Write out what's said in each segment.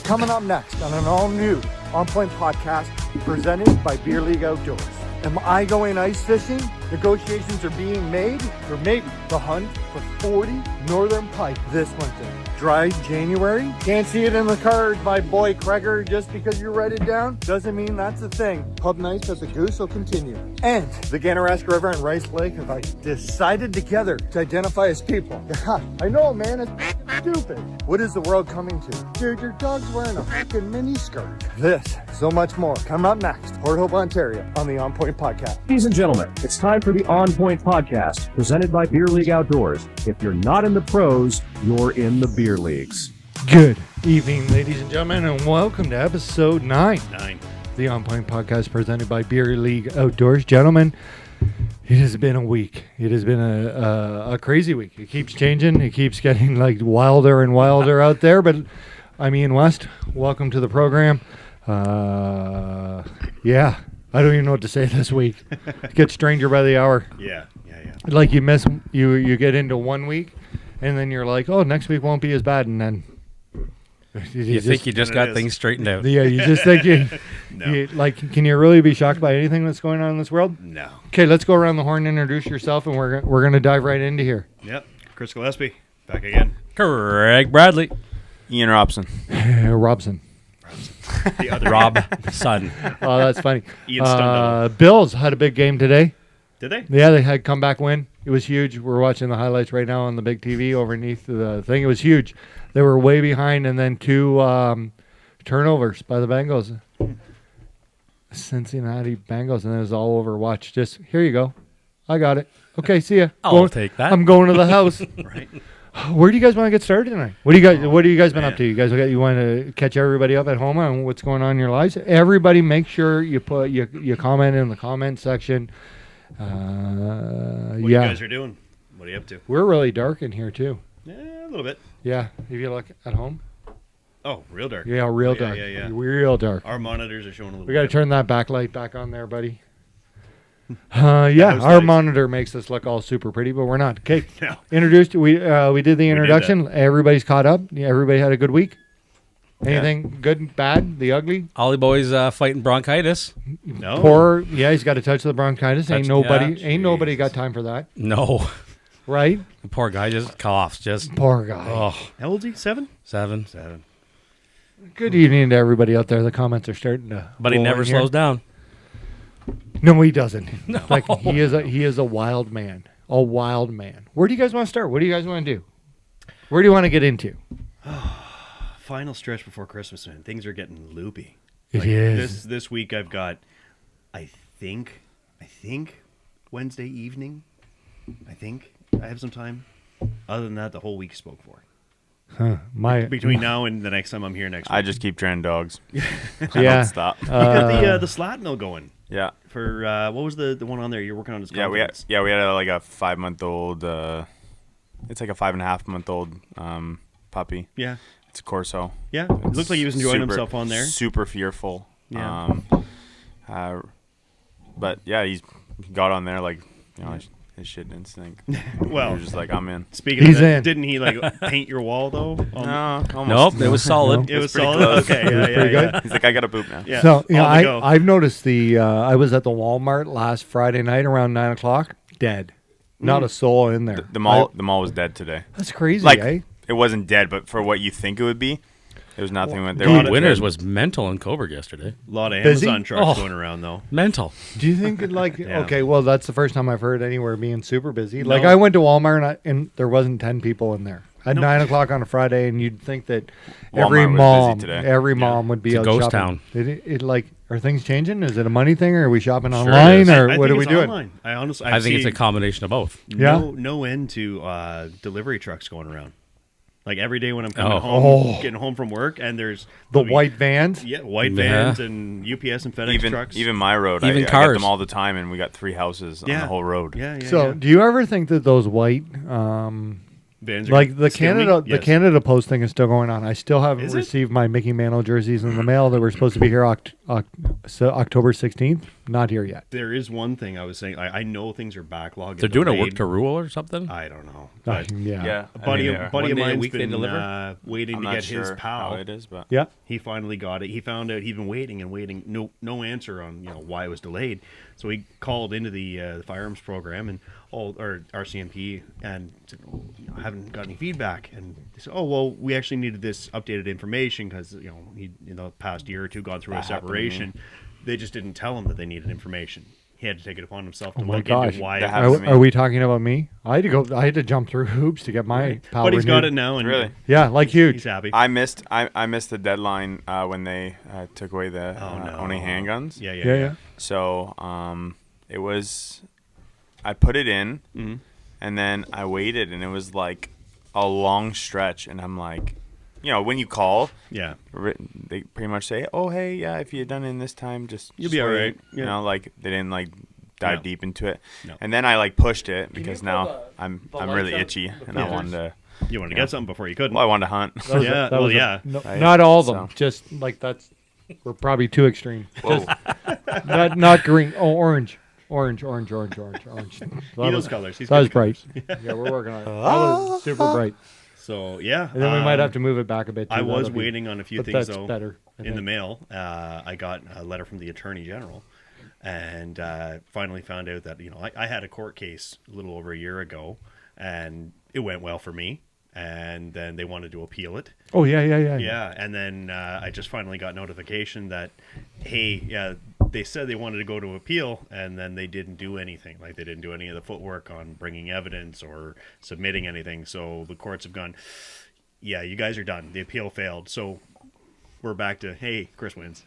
Coming up next on an all-new OnPoint Podcast presented by Beer League Outdoors. Am I going ice fishing? Negotiations are being made for maybe the hunt for 40 northern pike this winter. Dry January? Can't see it in the cards, my boy Kreger. Just because you write it down doesn't mean that's a thing. Pub nights at the Goose will continue. And the Ganarask River and Rice Lake have decided together to identify as people. I know, man, it's stupid. What is the world coming to? Dude, your dog's wearing a freaking mini skirt. This, so much more, coming up next, Port Hope, Ontario, on the OnPoint Podcast. Ladies and gentlemen, it's time for the OnPoint Podcast, presented by Beer League Outdoors. If you're not in the pros, you're in the beer leagues. Good evening, ladies and gentlemen, and welcome to episode 9. The OnPoint Podcast presented by Beer League Outdoors. Gentlemen, it has been a week. It has been a crazy week. It keeps changing. It keeps getting like wilder and wilder out there. But I'm Ian West. Welcome to the program. Yeah, I don't even know what to say this week. It gets stranger by the hour. Yeah. Like you get into 1 week, and then you're like, oh, next week won't be as bad, and then you think you just got things straightened out. Yeah, you just think No. can you really be shocked by anything that's going on in this world? No. Okay, let's go around the horn, introduce yourself, and we're going to dive right into here. Yep. Chris Gillespie, back again. Craig Bradley. Ian Robson. Robson. The other Rob Sutton. Oh, that's funny. Ian Stundle. Bills had a big game today. Did they? Yeah, they had comeback win. It was huge. We're watching the highlights right now on the big TV underneath the thing. It was huge. They were way behind, and then 2 turnovers by the Bengals. Cincinnati Bengals, and it was all over. Watch. Just, here you go. I got it. Okay, see ya. I'll take that. I'm going to the house. Right. Where do you guys want to get started tonight? What have you guys been up to? You want to catch everybody up at home on what's going on in your lives? Everybody, make sure you put you comment in the comment section. What you guys are doing? What are you up to? We're really dark in here too. Yeah, a little bit. Yeah, if you look at home. Oh, real dark. Yeah, real dark. Yeah. Real dark. Our monitors are showing a little We got to bit. turn that backlight back on there, buddy. Yeah, was our nice. monitor makes us look all super pretty, but we're not. Okay, No. introduced. We did the introduction. that. Everybody's caught up. Yeah, everybody had a good week. Anything good, bad, the ugly? Ollie boy's fighting bronchitis. No. Poor. Yeah, he's got to touch the bronchitis. Touch- ain't nobody. yeah, ain't nobody got time for that, No. right? The poor guy just coughs. Just, Poor guy. oh, How old is he? 7? 7. Good evening to everybody out there. The comments are starting to. But he roll never in here. slows down. No, he doesn't. Like he is a wild man. A wild man. Where do you guys want to start? What do you guys want to do? Where do you want to get into? Final stretch before Christmas, man. Things are getting loopy. It is. This week I've got, I think Wednesday evening. I think I have some time. Other than that, the whole week's spoke for. Huh. Between now and the next time I'm here next week. I just keep training dogs. I Yeah. don't stop. You got the slat mill going. Yeah. For what was the one on there you're working on? His Yeah, we had confidence? like a 5-month-old. It's like a 5.5-month-old puppy. Yeah. It's a Corso. Yeah. It looks like he was enjoying himself on there. Super fearful. Yeah. But yeah, he got on there like his shit didn't stink. Well, he was just like, I'm in. Speaking He's of that, in. didn't he paint your wall though? No, almost. Nope, it was solid. It was pretty solid. close. Okay, yeah, pretty yeah. good. He's like, I got a boot now. Yeah. So, On the go. I've noticed I was at the Walmart last Friday night around 9 o'clock. Dead. Not a soul in there. The mall was dead today. That's crazy, Like eh? it wasn't dead, but for what you think it would be, there was nothing went there. Dude, Winners was mental in Coburg yesterday. A lot of Busy? Amazon trucks Oh. going around though. Mental. Do you think Yeah. okay, well, that's the first time I've heard anywhere being super busy. Like, No. I went to Walmart and there wasn't 10 people in there at No. 9 o'clock on a Friday, and you'd think that Walmart every was mom, busy today. every mom would be It's a out ghost shopping. town. It like, are things changing? Is it a money thing, or are we shopping Sure online, is. or I what think are we it's doing? Online. I honestly, I think it's a seen combination of both. no end to delivery trucks going around. Like every day when I'm coming Oh. home, getting home from work, and there's The probably- white vans. yeah, white Yeah. vans and UPS and FedEx trucks. Even my road, Even I get cars. them all the time, and we got 3 houses on Yeah. the whole road. yeah. So, yeah. do you ever think that those white, Vans are like the still me? Canada, the Yes. Canada Post thing is still going on? I still haven't Is it? received my Mickey Mantle jerseys in the mail that were supposed to be here October 16th. Not here yet. There is one thing I was saying. I know things are backlogged. They're doing a delayed. work to rule or something. I don't know. Uh, But yeah. Yeah, a buddy I mean, of One day a mine's week they been deliver? waiting I'm to not get sure his pal. how it is, but Yeah. He finally got it. He found out he'd been waiting and waiting. No answer on why it was delayed. So he called into the firearms program and or RCMP and said, I haven't got any feedback. And they said, oh well, we actually needed this updated information because he in the past year or two gone through a That happened to me. separation. They just didn't tell him that they needed information. He had to take it upon himself to Oh my look gosh. into why. That it happened was- to me. Are we talking about me? I had to jump through hoops to get my pal But he's got renewed. it now, and Really? Yeah, like huge. he's happy. I missed the deadline when they took away the no. only handguns. Yeah. So it was, I put it in, Mhm. and then I waited, and it was like a long stretch, and I'm like, when you call, Yeah. they pretty much say, oh hey, yeah, if you had done it in this time, just You'll be all wait. right. Yeah. Like they didn't dive No. deep into it, No. and then I pushed it because now I'm really itchy, and I wanted to. You wanted to get something before you couldn't. Well, I wanted to hunt. That was a- Yeah, that was well, a- yeah. no- Right. not all of them. So- Just like we're probably too extreme. Whoa. Not green. Oh, orange. Orange. He That knows was, colors. He's that was good at bright. colors. Yeah, we're working on it. That was super bright. So yeah, And then we might have to move it back a bit. Too. I was That'll be- waiting on a few but things that's though. better, I in the think. mail. I got a letter from the Attorney General, and finally found out that I had a court case a little over a year ago, and it went well for me. And then they wanted to appeal it. Oh yeah. Yeah, and then I just finally got notification that, hey, yeah, they said they wanted to go to appeal, and then they didn't do anything. Like they didn't do any of the footwork on bringing evidence or submitting anything. So the courts have gone, yeah, you guys are done. The appeal failed. So we're back to, hey, Chris wins.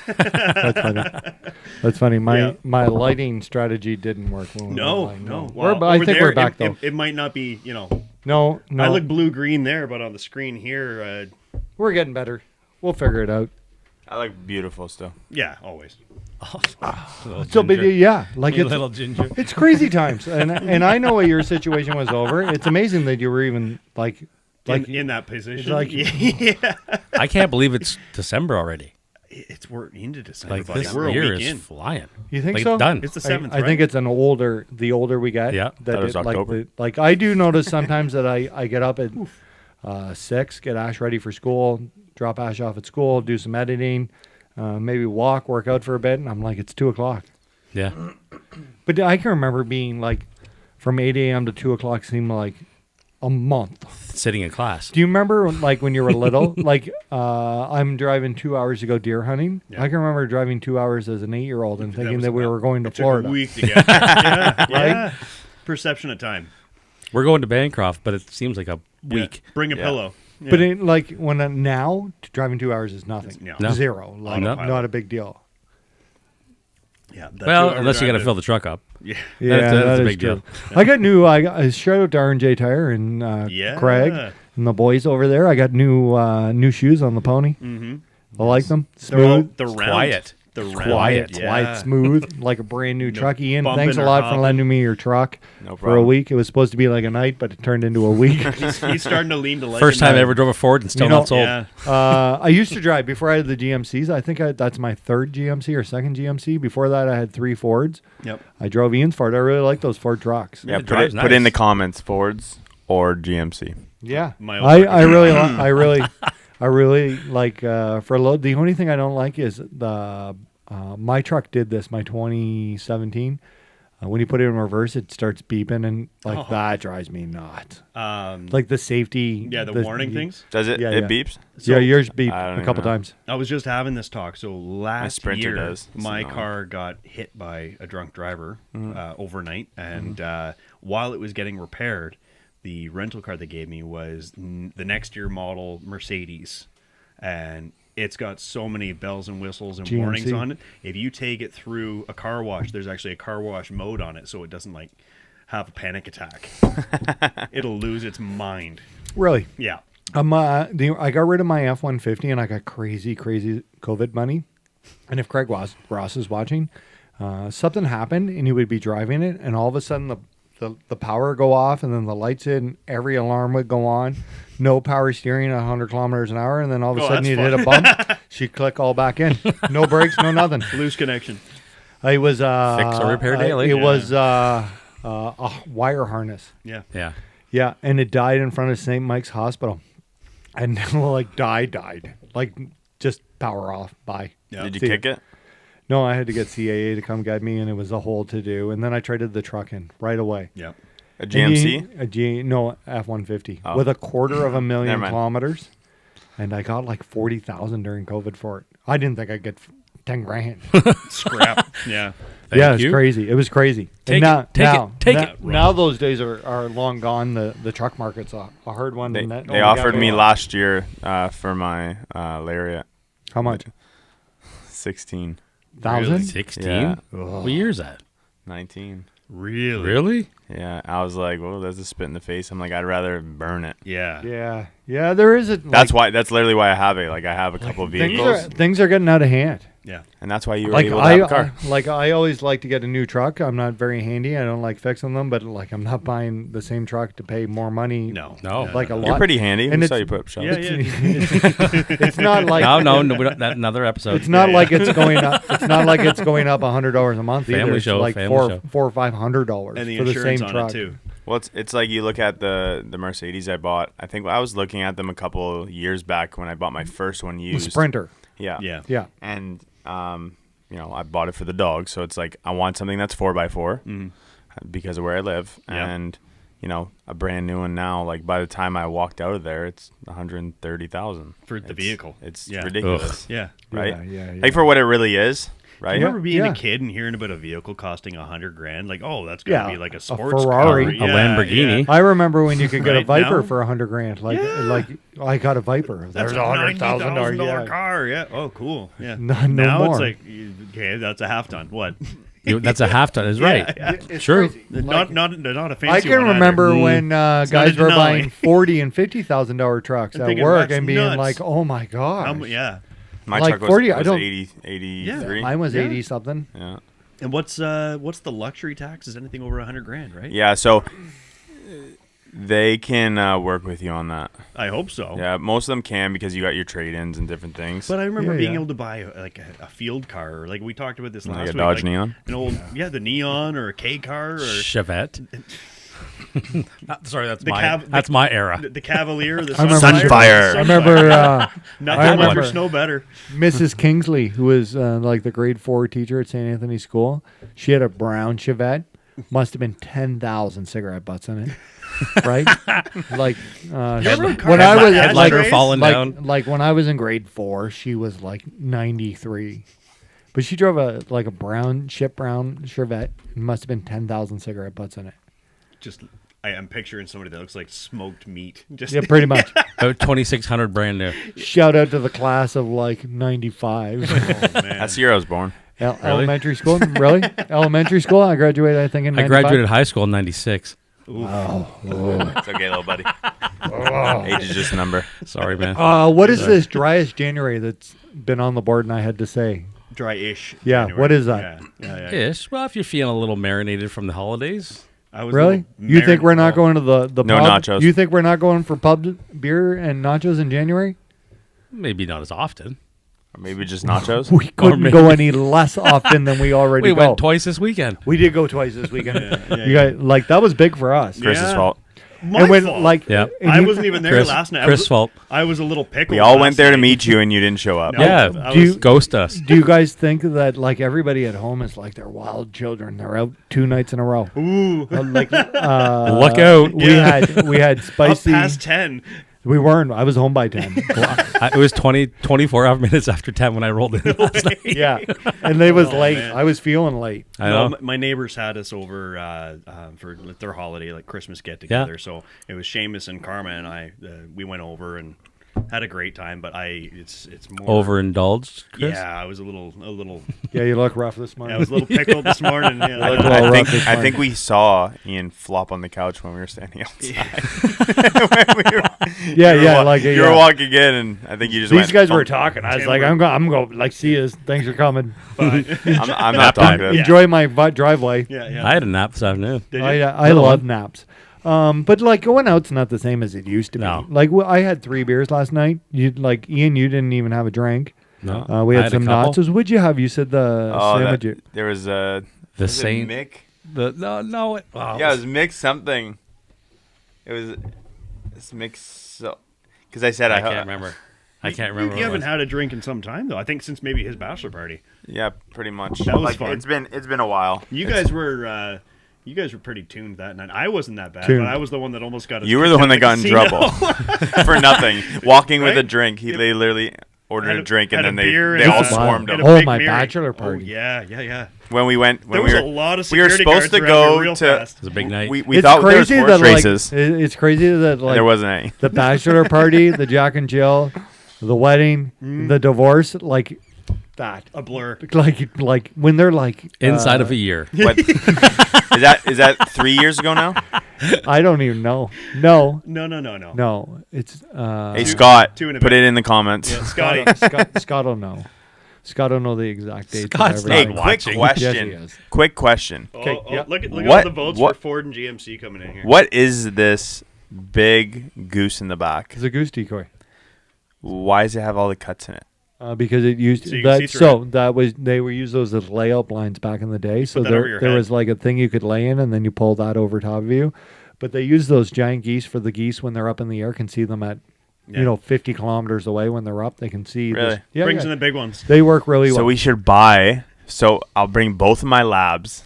That's funny. That's funny. Yeah. My lighting strategy didn't work. When we were No. lighting. I Over think there, we're back though. It might not be, No. I look blue-green there, but on the screen here, We're getting better. We'll figure it out. I like beautiful still. yeah, always. So, but yeah, like You it's, little ginger. it's crazy times, and I know what your situation was over. It's amazing that you were even like In that position. like- yeah. I can't believe it's December already. We're into December, Like buddy. this We're a year week is in. flying. You think Like, so? Done. It's the 7th, I think it's the older we get. Yeah. that Thought it was October. like I do notice sometimes that I get up at 6, get Ash ready for school, drop Ash off at school, do some editing, maybe work out for a bit, and I'm like, it's 2:00. Yeah. But I can remember being like, from 8 a.m. to 2:00 seemed like a month. Sitting in class. Do you remember like when you were little? Like I'm driving 2 hours to go deer hunting. Yeah. I can remember driving 2 hours as an 8-year-old and thinking was that we about- were going to It took Florida. a week to get. Yeah. Perception of time. We're going to Bancroft, but it seems like a week. Bring a Yeah. pillow. Yeah. But it, like when now driving 2 hours is nothing. No. Zero. Like No. not a big deal. Yeah. that Well, 2 hour unless you got to drive fill the truck up. Yeah. Yeah, That's a that big is true. deal. I got new. I shout out to R&J Tire and Yeah. Craig and the boys over there. I got new shoes on the pony. Mm-hmm. I like them. They're all, Smooth, they're round. quiet. They're round. quiet, Yeah. light, smooth, like a brand new No truck. Ian, bumping thanks a or lot for hopping. lending me your truck No for a problem. week. It was supposed to be like a night, but it turned into a week. He's starting to lean to like First time I ever drove a Ford and still not sold. Yeah. I used to drive before I had the GMCs. I think that's my third GMC or second GMC. Before that, I had 3 Fords. Yep. I drove Ian's Ford. I really like those Ford trucks. Yeah, it put drives put in the nice. comments Fords or GMC. Yeah, My old I truck is really, nice. I really like for a load. The only thing I don't like is the my truck did this. My 2017. When you put it in reverse, it starts beeping and Oh. that drives me nuts. Um, Like the safety. yeah, the warning things. Does it? Yeah, it yeah. beeps? Yeah, yours beeped I don't a even couple know. times. I was just having this talk. So last Sprinter year, does. It's my annoying. car got hit by a drunk driver Mm-hmm. overnight, and while it was getting repaired, the rental car they gave me was the next year model Mercedes, and it's got so many bells and whistles and GMC. warnings on it. If you take it through a car wash, there's actually a car wash mode on it, so it doesn't like have a panic attack. It'll lose its mind. Really? Yeah. I got rid of my F-150 and I got crazy COVID money. And if Craig Ross is watching, something happened and he would be driving it, and all of a sudden the power would go off, and then the lights in, every alarm would go on, no power steering at 100 kilometers an hour, and then all of a Oh, sudden that's you'd hit a bump, she'd click all back in, no brakes, no nothing. Loose connection. It was Fix or repair daily. It Yeah. was a wire harness. Yeah. Yeah. Yeah, and it died in front of St. Mike's Hospital, and like died, like just power off. Bye. Yeah. Did you See kick it? No, I had to get CAA to come get me, and it was a whole to do. And then I traded the truck in right away. Yeah. A GMC? No, F-150 Oh. with 250,000 Never mind. kilometers, and I got like 40,000 during COVID for it. I didn't think I'd get 10 grand. Scrap. Yeah. Thank yeah, it's you. crazy. It was crazy. Take And it, take it. Now those days are long gone. The truck market's a hard one. They, and that they only got offered me better. last year for my Lariat. How much? 16. 1,000? 16? Yeah. What year is that? 19. Really? Really? Yeah, I was like, well, that's a spit in the face. I'm like, I'd rather burn it. Yeah. Yeah. There is a. That's literally why I have it. Like, I have a couple vehicles, things are getting out of hand. Yeah. and that's why you were Like able to have a car. I always like to get a new truck. I'm not very handy. I don't like fixing them, but like I'm not buying the same truck to pay more money. No. No. Like a lot. You're pretty handy. And We it's- saw you put up shop. Yeah. It's not like No, we don't, that, another episode. It's not Yeah, like it's going up. It's not like it's going up $100 a month. Family either. It's show, like family $400 show. or $500 And the for the insurance same on truck. it too. Well, it's like you look at the Mercedes I bought. I think I was looking at them a couple years back when I bought my first one The used. Sprinter. Yeah. Yeah. Yeah. And I bought it for the dog, so it's like I want something that's 4x4 because of where I live, Yeah. and a brand new one now. Like by the time I walked out of there, it's 130,000 For the vehicle. It's Yeah. ridiculous, Yeah. right? Yeah. Like for what it really is, right? I remember being Yeah. a kid and hearing about a vehicle costing $100,000. Like, oh, that's gonna Yeah, be like a a sports Ferrari. car. A Yeah, Lamborghini. I remember when you could get a Right Viper now? for $100,000. Like, Yeah. like I got a Viper. That's There's a $100,000. $90,000 Yeah. car. Yeah. Oh, cool. Yeah. No now more. it's like, okay, that's a half ton. What? That's a half ton. Is right. Yeah. It's Sure. crazy. Not a fancy I can one either. remember when not guys a were Denali. buying $40,000 and $50,000 trucks I'm at thinking, work that's and being nuts. like, "Oh my god!" Yeah. My Like truck was, 40, I was don't- 83. Mine was Yeah. 80 something. Yeah. And what's the luxury tax? Is anything over $100,000, right? Yeah. So they can work with you on that. I hope so. Yeah, most of them can because you got your trade-ins and different things. But I remember Yeah, being yeah. able to buy a field car, or like we talked about this Like last a week, Dodge like Neon? an old the Neon or a K car or Chevette. Sorry, that's The my Cav- that's my era. the Cavalier, the I remember- Sunfire. I remember Nothing I will ever remember- snow better. Mrs. Kingsley, who was like the grade 4 teacher at St. Anthony School. She had a brown Chevette. Must have been 10,000 cigarette butts in it, right? Like remember when I was Headlighter like, falling like, down. like when I was in grade 4, she was like 93. But she drove a brown Chevette. It must have been 10,000 cigarette butts in it. Just I'm picturing somebody that looks like smoked meat. Just Yeah, pretty much. About 2,600 brand new. Shout out to the class of like 95. oh, man. That's the year I was born. Elementary school? Really? Elementary school? I graduated, I think, in 95. I graduated high school in 96. It's okay, little buddy. Age is just a number. Sorry, man. What is this driest January that's been on the board and I had to say? Dry-ish. Yeah, January. what is that? Yeah. Ish. Well, if you're feeling a little marinated from the holidays. I was a Really? little You think we're not marinated. going to the No pub? nachos. You think we're not going for pub beer and nachos in January? Maybe not as often. Or maybe just nachos. We couldn't go any less often than we already We go. went twice this weekend. We did go twice this weekend. Yeah, You guys, like that was big for us. Chris's Yeah. fault. My and when fault. like Yeah. and I you- wasn't even there Chris, last night. Chris' fault. I was a little pickled. We all last went there to night. meet you, and you didn't show up. No, Yeah. I Do was- you- Ghost us. Do you guys think that like everybody at home is like they're wild children? They're out 2 nights in a row. Ooh. Like Look out. We had Up spicy. past 10. We weren't. I was home by 10. It was 24 minutes after 10 when I rolled in last night. Yeah, and they was late. man. I was feeling late. I No, know. my neighbors had us over for their holiday, like Christmas get together. Yeah. So it was Seamus and Karma and I. We went over and had a great time. But it's more Overindulged, Chris? Yeah, I was a little. Yeah, you look rough this morning. I was a little pickled this morning. Yeah, Look I know. well I think rough this I morning. think we saw Ian flop on the couch when we were standing outside. You were walking in, and I think you just These went, guys were "Oh, talking. I was like, I'm going. Like, see you. Thanks for coming. I'm not talking. Enjoy my driveway. Yeah. I had a nap this afternoon. Did you? I love naps. But like going out's not the same as it used to be. No. Like I had 3 beers last night. You like Ian, you didn't even have a drink. No. We I had a some couple. nachos. What'd you have? You said the Oh, sandwich. there was The was it same. Mick. No. Yeah, it was Mick something. It was Mick. Because I said I can't remember. I can't remember. You what it haven't was. had a drink in some time though. I think since maybe his bachelor party. Yeah, pretty much. That was like, fun. It's been a while. You guys were pretty tuned that night. I wasn't that bad, Tuned. but I was the one that almost got. You were the one that got in trouble for nothing. Walking with a Right? drink. They literally ordered a drink, and had then a beer they and all a- swarmed and him. a Oh, big my Mary. bachelor Oh, party. yeah. When we went, There when was we a lot of we were security supposed to guards around me go real to. fast. It was a big night. We It's thought there was crazy horse that like races. it's crazy that like There wasn't any. the bachelor party, the Jack and Jill, the wedding, the divorce, like that. A blur. Like when they're like Inside of a year. What is that 3 years ago now? I don't even know. No, No. it's Hey Scott, 2 and a put bit. it in the comments. Yeah, Scotty. Scott will know. Scott will know the exact dates. Scott's of Hey, everything. not quick watching. question. Yes, he is. Quick question. Okay, yeah. Look at What- all the votes what- for Ford and GMC coming in here. What is this big goose in the back? It's a goose decoy. Why does it have all the cuts in it? Because it used So you can see that. through So that was they were used those as layout blinds back in the day. So Put that over your there head. was like a thing you could lay in, and then you pull that over top of you. But they use those giant geese for the geese when they're up in the air can see them at Yeah. 50 kilometers away when they're up. They can see. Really? Yeah, Brings yeah. in the big ones. They work really well. So we should buy. So I'll bring both of my labs.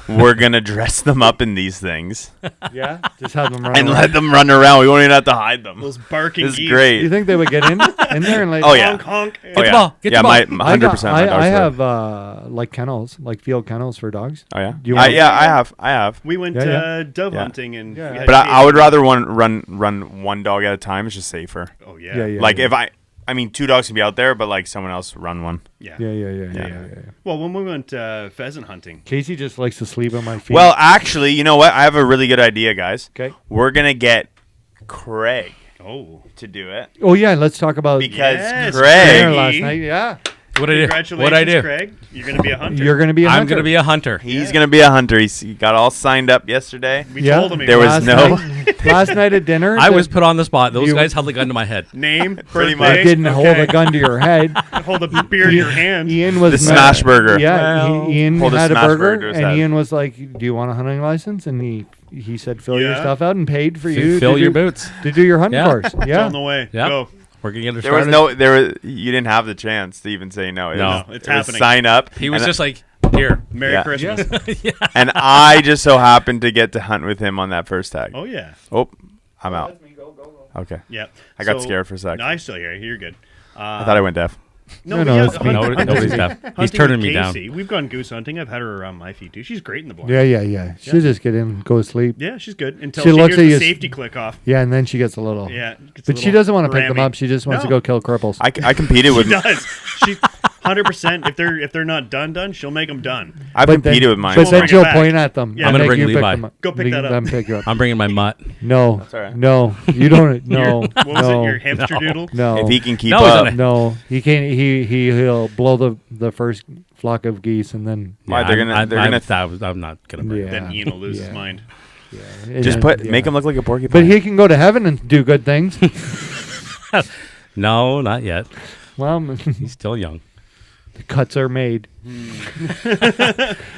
We're gonna dress them up in these things yeah, just have them run and around. let them run around. We won't even have to hide them. Those barking This is geese. Do you great. think they would get in there and like? Oh, yeah. Honk, honk. Oh, the yeah. ball. Get yeah, the my ball. 100%. my I dogs have would. like kennels, like field kennels for dogs. Oh yeah. Do you want- yeah, I have. We went Yeah, dove Yeah. hunting and Yeah. we had But I Casey. would rather run one dog at a time. It's just safer. Oh Yeah, yeah. Like if I mean 2 dogs can be out there, but like someone else run one. yeah. Yeah. Well, when we went pheasant hunting, Casey just likes to sleep on my feet. Well, actually, you know what? I have a really good idea, guys. okay. We're gonna get Craig oh, to do it Oh yeah, let's talk about because Yes, dinner Craig, last night. Yeah, What I do? congratulations, What I do? Craig. You're going to be a hunter. you're going to be. A I'm hunter. going to be a hunter. he's gonna be a hunter. He got all signed up yesterday. We Yeah. told him he There was Last no- night- last night at dinner. I was put on the spot. Those You- guys held the gun to my head. name, Pretty birthday. much. I didn't hold a gun to your head. Hold a beer in your hand. Ian was The smash burger. Yeah, Well, Ian hold a had a smash burger burger, to his and head. Ian was like, "Do you want a hunting license?" And he said, "Fill your Yeah. stuff out," and paid for you Fill to your do, boots. to do your hunting Yeah. course. It's Yeah, on the way. Yeah. Go. We're going to get it There was started. you didn't have the chance to even say no. It No. was, It's it was happening. sign up. He was and, just like, here. Merry Yeah. Christmas. and I just so happened to get to hunt with him on that first tag. Oh, yeah. Oh, I'm out. Okay. Yeah. I got scared for a sec. No, I still hear you. You're good. I thought I went deaf. No, but it's me. Nobody's happy. He's hunting turning with me down. Casey, we've gone goose hunting. I've had her around my feet too. She's great in the blind. Yeah. She'll just get in, go to sleep. Yeah, she's good until She she looks hears at the you- safety click off. Yeah, and then she gets a little. Yeah, But she doesn't want to pick them up. She just wants to No. go kill cripples. I competed She with does. She 100%. If they're not done, she'll make them done. I've But competed then, with mine. But won't then bring it she'll back. point at them. Yeah. and I'm gonna make bring you pick Levi. them up. Go pick that up. Them pick you up. I'm bringing my mutt. No, all right. no, you don't. No, What was no, it? Your hamster doodle? no. If he can keep No, he's up, on No, he can't. He'll blow the first flock of geese and then Why, they're gonna- I'm not gonna bring. Yeah. Then Ian will lose his Yeah. mind. just and- make him look like a porcupine. But he can go to heaven and do good things. No, not yet. Well, He's still young. the cuts are made.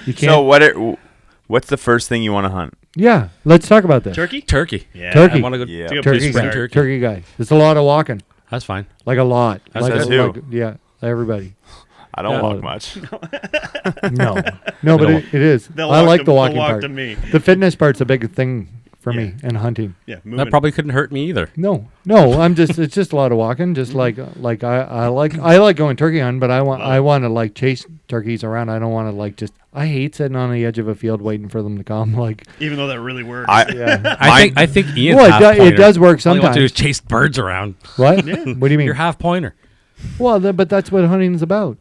You can't. So what's the first thing you want to hunt? Yeah, let's talk about this. Turkey? Turkey. Yeah. Turkey. I want to go. Yeah. Take a Turkey big guy. start. Turkey. Turkey guy. It's a lot of walking, That's fine. like a lot. That's like, who? like yeah, everybody. I don't Yeah. walk much. No, no, but No. it is. They'll I walk like to- the they'll walking walk part. to me. The fitness part's a big thing for me Yeah. and hunting. Yeah, That moving. probably couldn't hurt me either. No, it's just a lot of walking. Just like I like going turkey hunting, but I want to like chase turkeys around. I don't want to like just. I hate sitting on the edge of a field waiting for them to come. Like, Even though that really works. yeah. I think Ian's Well, half it pointer. does work All you want to do is sometimes. chase birds around. What? Yeah. What do you mean? You're half pointer. Well, but that's what hunting's about.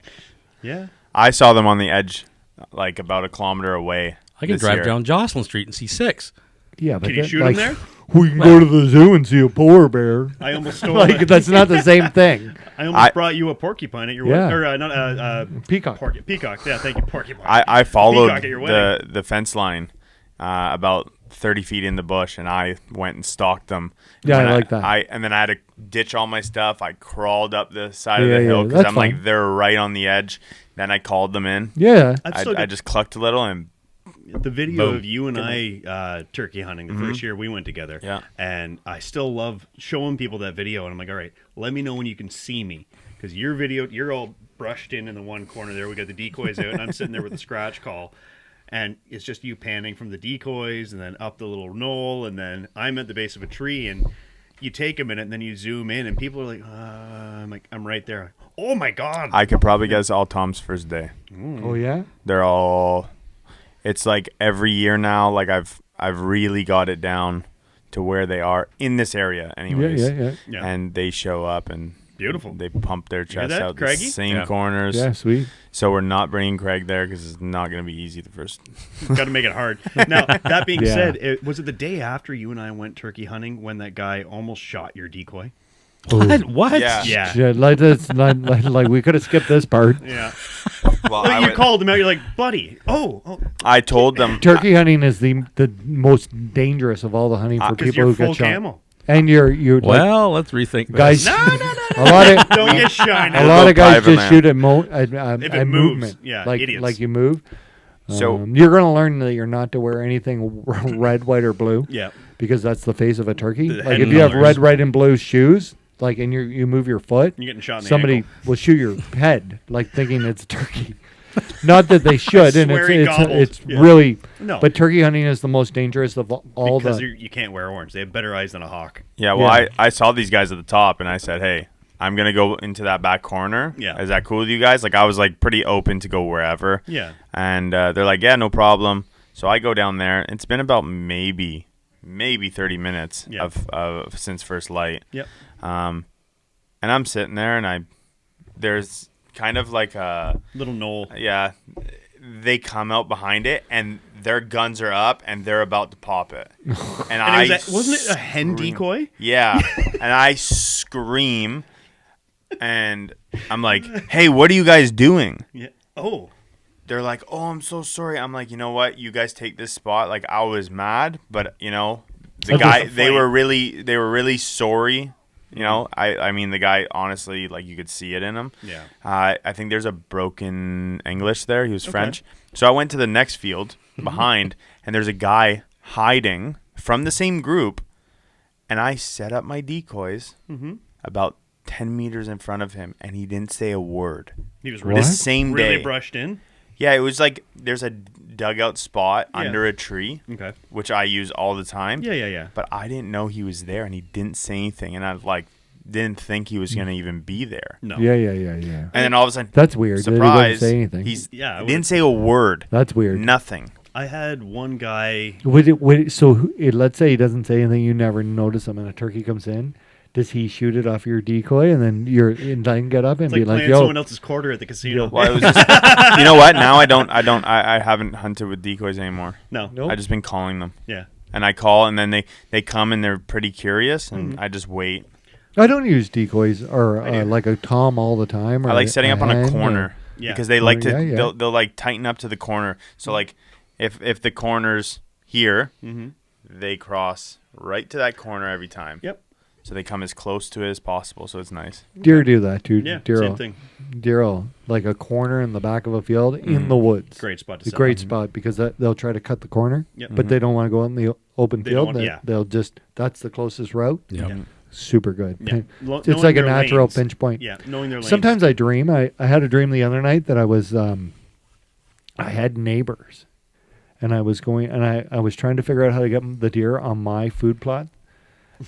Yeah. I saw them on the edge, like about a kilometer away. I can this drive year. down Jocelyn Street and see 6. Yeah, but Can you that- shoot like, them there? We can go to the zoo and see a polar bear. I almost stole Like it. that's not the same thing. I almost brought you a porcupine at your Yeah. wedding. Or not Peacock. peacock. Yeah, thank you, porcupine. I followed Peacock at your wedding. the fence line about 30 feet in the bush, and I went and stalked them. Yeah, When I like that. And then I had to ditch all my stuff. I crawled up the side Yeah, of the yeah, hill because that's I'm fine. like, they're right on the edge. Then I called them in. Yeah. I've still I got just clucked a little, and the video Boom. of you and I turkey hunting the first year we went together. Yeah. And I still love showing people that video. And I'm like, all right, let me know when you can see me. Because your video, you're all brushed in the one corner there. We got the decoys out, and I'm sitting there with the scratch call. And it's just you panning from the decoys and then up the little knoll. And then I'm at the base of a tree. And you take a minute and then you zoom in. And people are like, I'm like, I'm right there. Oh, my God. I could probably guess all Tom's first day. Oh yeah. They're all. It's like every year now. Like I've really got it down to where they are in this area, anyways. Yeah. Yeah. And they show up and Beautiful. they pump their hear chests that, out the Craigie? same Yeah. corners. Yeah, sweet. So we're not bringing Craig there because it's not going to be easy the first. Got to make it hard. Now, that being Yeah. said, was it the day after you and I went turkey hunting when that guy almost shot your decoy? What? Yeah. Yeah. Shit, like this, like we could have skipped this part. Yeah. Well, Well, you called him out. You're like, buddy. Oh, I told them. Turkey hunting is the most dangerous of all the hunting for because people you're who full get shot. camo. And you're like, Well, let's rethink this. guys. No. A lot of Don't get shy a now. lot of guys private just land. shoot at If at it moves, movement. yeah, like idiots. like you move. So You're going to learn that you're not to wear anything red, white, or blue. Yeah. Because that's the face of a turkey. The Like head if you have colors. red, white, and blue shoes, like and you move your foot, You're getting shot in the somebody ankle. will shoot your head, like thinking it's a turkey. Not that they should, and swear he gobbled. it's Yeah. really. No. But turkey hunting is the most dangerous of all Because the. you can't wear orange. They have better eyes than a hawk. yeah, well, Yeah. I saw these guys at the top, and I said, hey, I'm gonna go into that back corner. Yeah. Is that cool with you guys? Like I was like pretty open to go wherever. Yeah. And they're like, yeah, no problem. So I go down there. It's been about maybe 30 minutes Yeah. of since first light. Yep. And I'm sitting there, and there's kind of like a Little knoll. yeah. They come out behind it, and their guns are up, and they're about to pop it. And Wasn't it a hen scream. decoy? Yeah, and I scream, and I'm like, "Hey, what are you guys doing?" Yeah. Oh. They're like, "Oh, I'm so sorry." I'm like, "You know what? You guys take this spot." Like I was mad, but the That's guy just a they were really sorry. I mean the guy honestly, like you could see it in him. Yeah. I think there's a broken English there. He was French. So I went to the next field behind, and there's a guy hiding from the same group, and I set up my decoys about 10 meters in front of him, and he didn't say a word. He was What? really, This same really day. brushed in. Yeah, it was like there's a dugout spot under a tree, Okay. which I use all the time. Yeah. But I didn't know he was there, and he didn't say anything. And I was like, didn't think he was going to even be there. No. Yeah. And then all of a sudden, That's weird. That he surprise, didn't say anything. he Yeah, didn't say a word. That's weird. Nothing. I had one guy. Let's say he doesn't say anything. You never notice him, and a turkey comes in. Does he shoot it off your decoy, and then then get up and It's be like like, playing "Yo, someone else's quarter at the casino. Well, it was just, you know what? Now I haven't hunted with decoys anymore. No. Nope. I've just been calling them. Yeah. And I call, and then they come, and they're pretty curious, and I just wait. I don't use decoys or like a tom all the time." Or I like setting up on a hen, corner Yeah. because they like to. Yeah. They'll like tighten up to the corner. So like, if the corner's here, they cross right to that corner every time. Yep. So they come as close to it as possible. So it's nice. Deer do that too. Yeah. Deer Same will- thing. Deer will, like a corner in the back of a field in the woods. Great spot to It's a set great up. spot because they'll try to cut the corner, Yep. but they don't want to go out in the open They don't field. want- yeah. They'll just that's the closest route. Yep. Yeah. Super good. Yeah. It's Knowing like a their natural lanes. pinch point. Yeah. Knowing their lanes. Sometimes I dream. I had a dream the other night that I was I had neighbors, and I was going and I was trying to figure out how to get the deer on my food plot,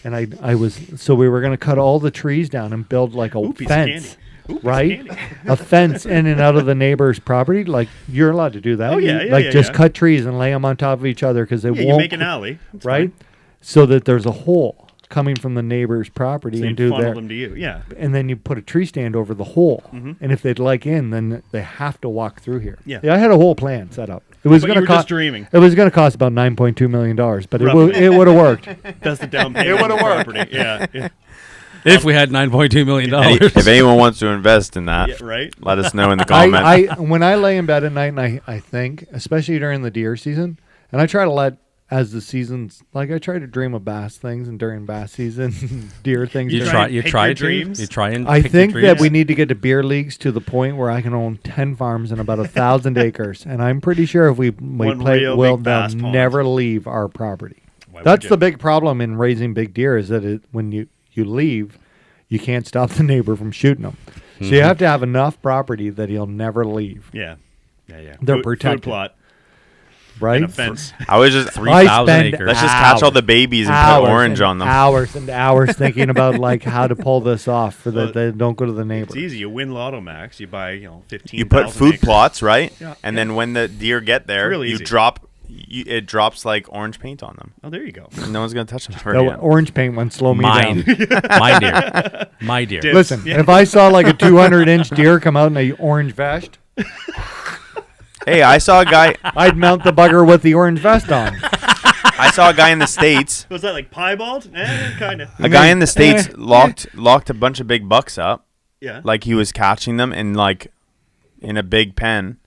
and we were going to cut all the trees down and build like a Ooh, piece of fence. candy. Ooh, piece of Right, candy. a fence in and out of the neighbor's property. Like you're allowed to do that. Oh, yeah, You, yeah, like yeah, just yeah. cut trees and lay them on top of each other because they Yeah, you won't. make an alley. It's right, fine. so that there's a hole coming from the neighbor's property So you and do funnel their. them to you. Yeah. And then you put a tree stand over the hole, and if they'd like in, then they have to walk through here. Yeah. I had a whole plan set up. It was But going you to were cost. just dreaming. It was going to cost about $9.2 million, but Roughly. it would have worked. That's the down payment. would've on the worked. property. Yeah. Yeah. If we had $9.2 million. If anyone wants to invest in that, Yeah, right. let us know in the comments. I when I lay in bed at night and I think, especially during the deer season, and I try to let as the seasons like I try to dream of bass things and during bass season deer things. You during- try. and You pick try your to. dreams? You try and. I pick think your that dreams? we need to get to beer leagues to the point where I can own 10 farms and about 1,000 acres, and I'm pretty sure if we One play, real we'll big bass they'll pond. never leave our property. Why would That's you? the big problem in raising big deer is that when you leave, you can't stop the neighbor from shooting them. So you have to have enough property that he'll never leave, Yeah. Yeah. Yeah. They're Food protected. plot right? and a fence. I was just 3,000 spend acres. let's just catch all the babies and put orange on them. Hours and hours thinking about like how to pull this off for Well, that they don't go to the It's neighbor. easy. You win Lotto Max. You buy 15. You put food acres. plots, right? Yeah. And then when the deer get there, real you easy. drop. It drops like orange paint on them. Oh, there you go. No one's gonna touch them. The orange paint one slow me Mine. down. My deer. My deer. Dibs. Listen, Yeah. if I saw like a 200-inch deer come out in a orange vest, Hey, I saw a guy. I'd mount the bugger with the orange vest on. I saw a guy in the States. Was that like piebald? Kind of. A guy in the States locked a bunch of big bucks up, Yeah. like he was catching them in a big pen,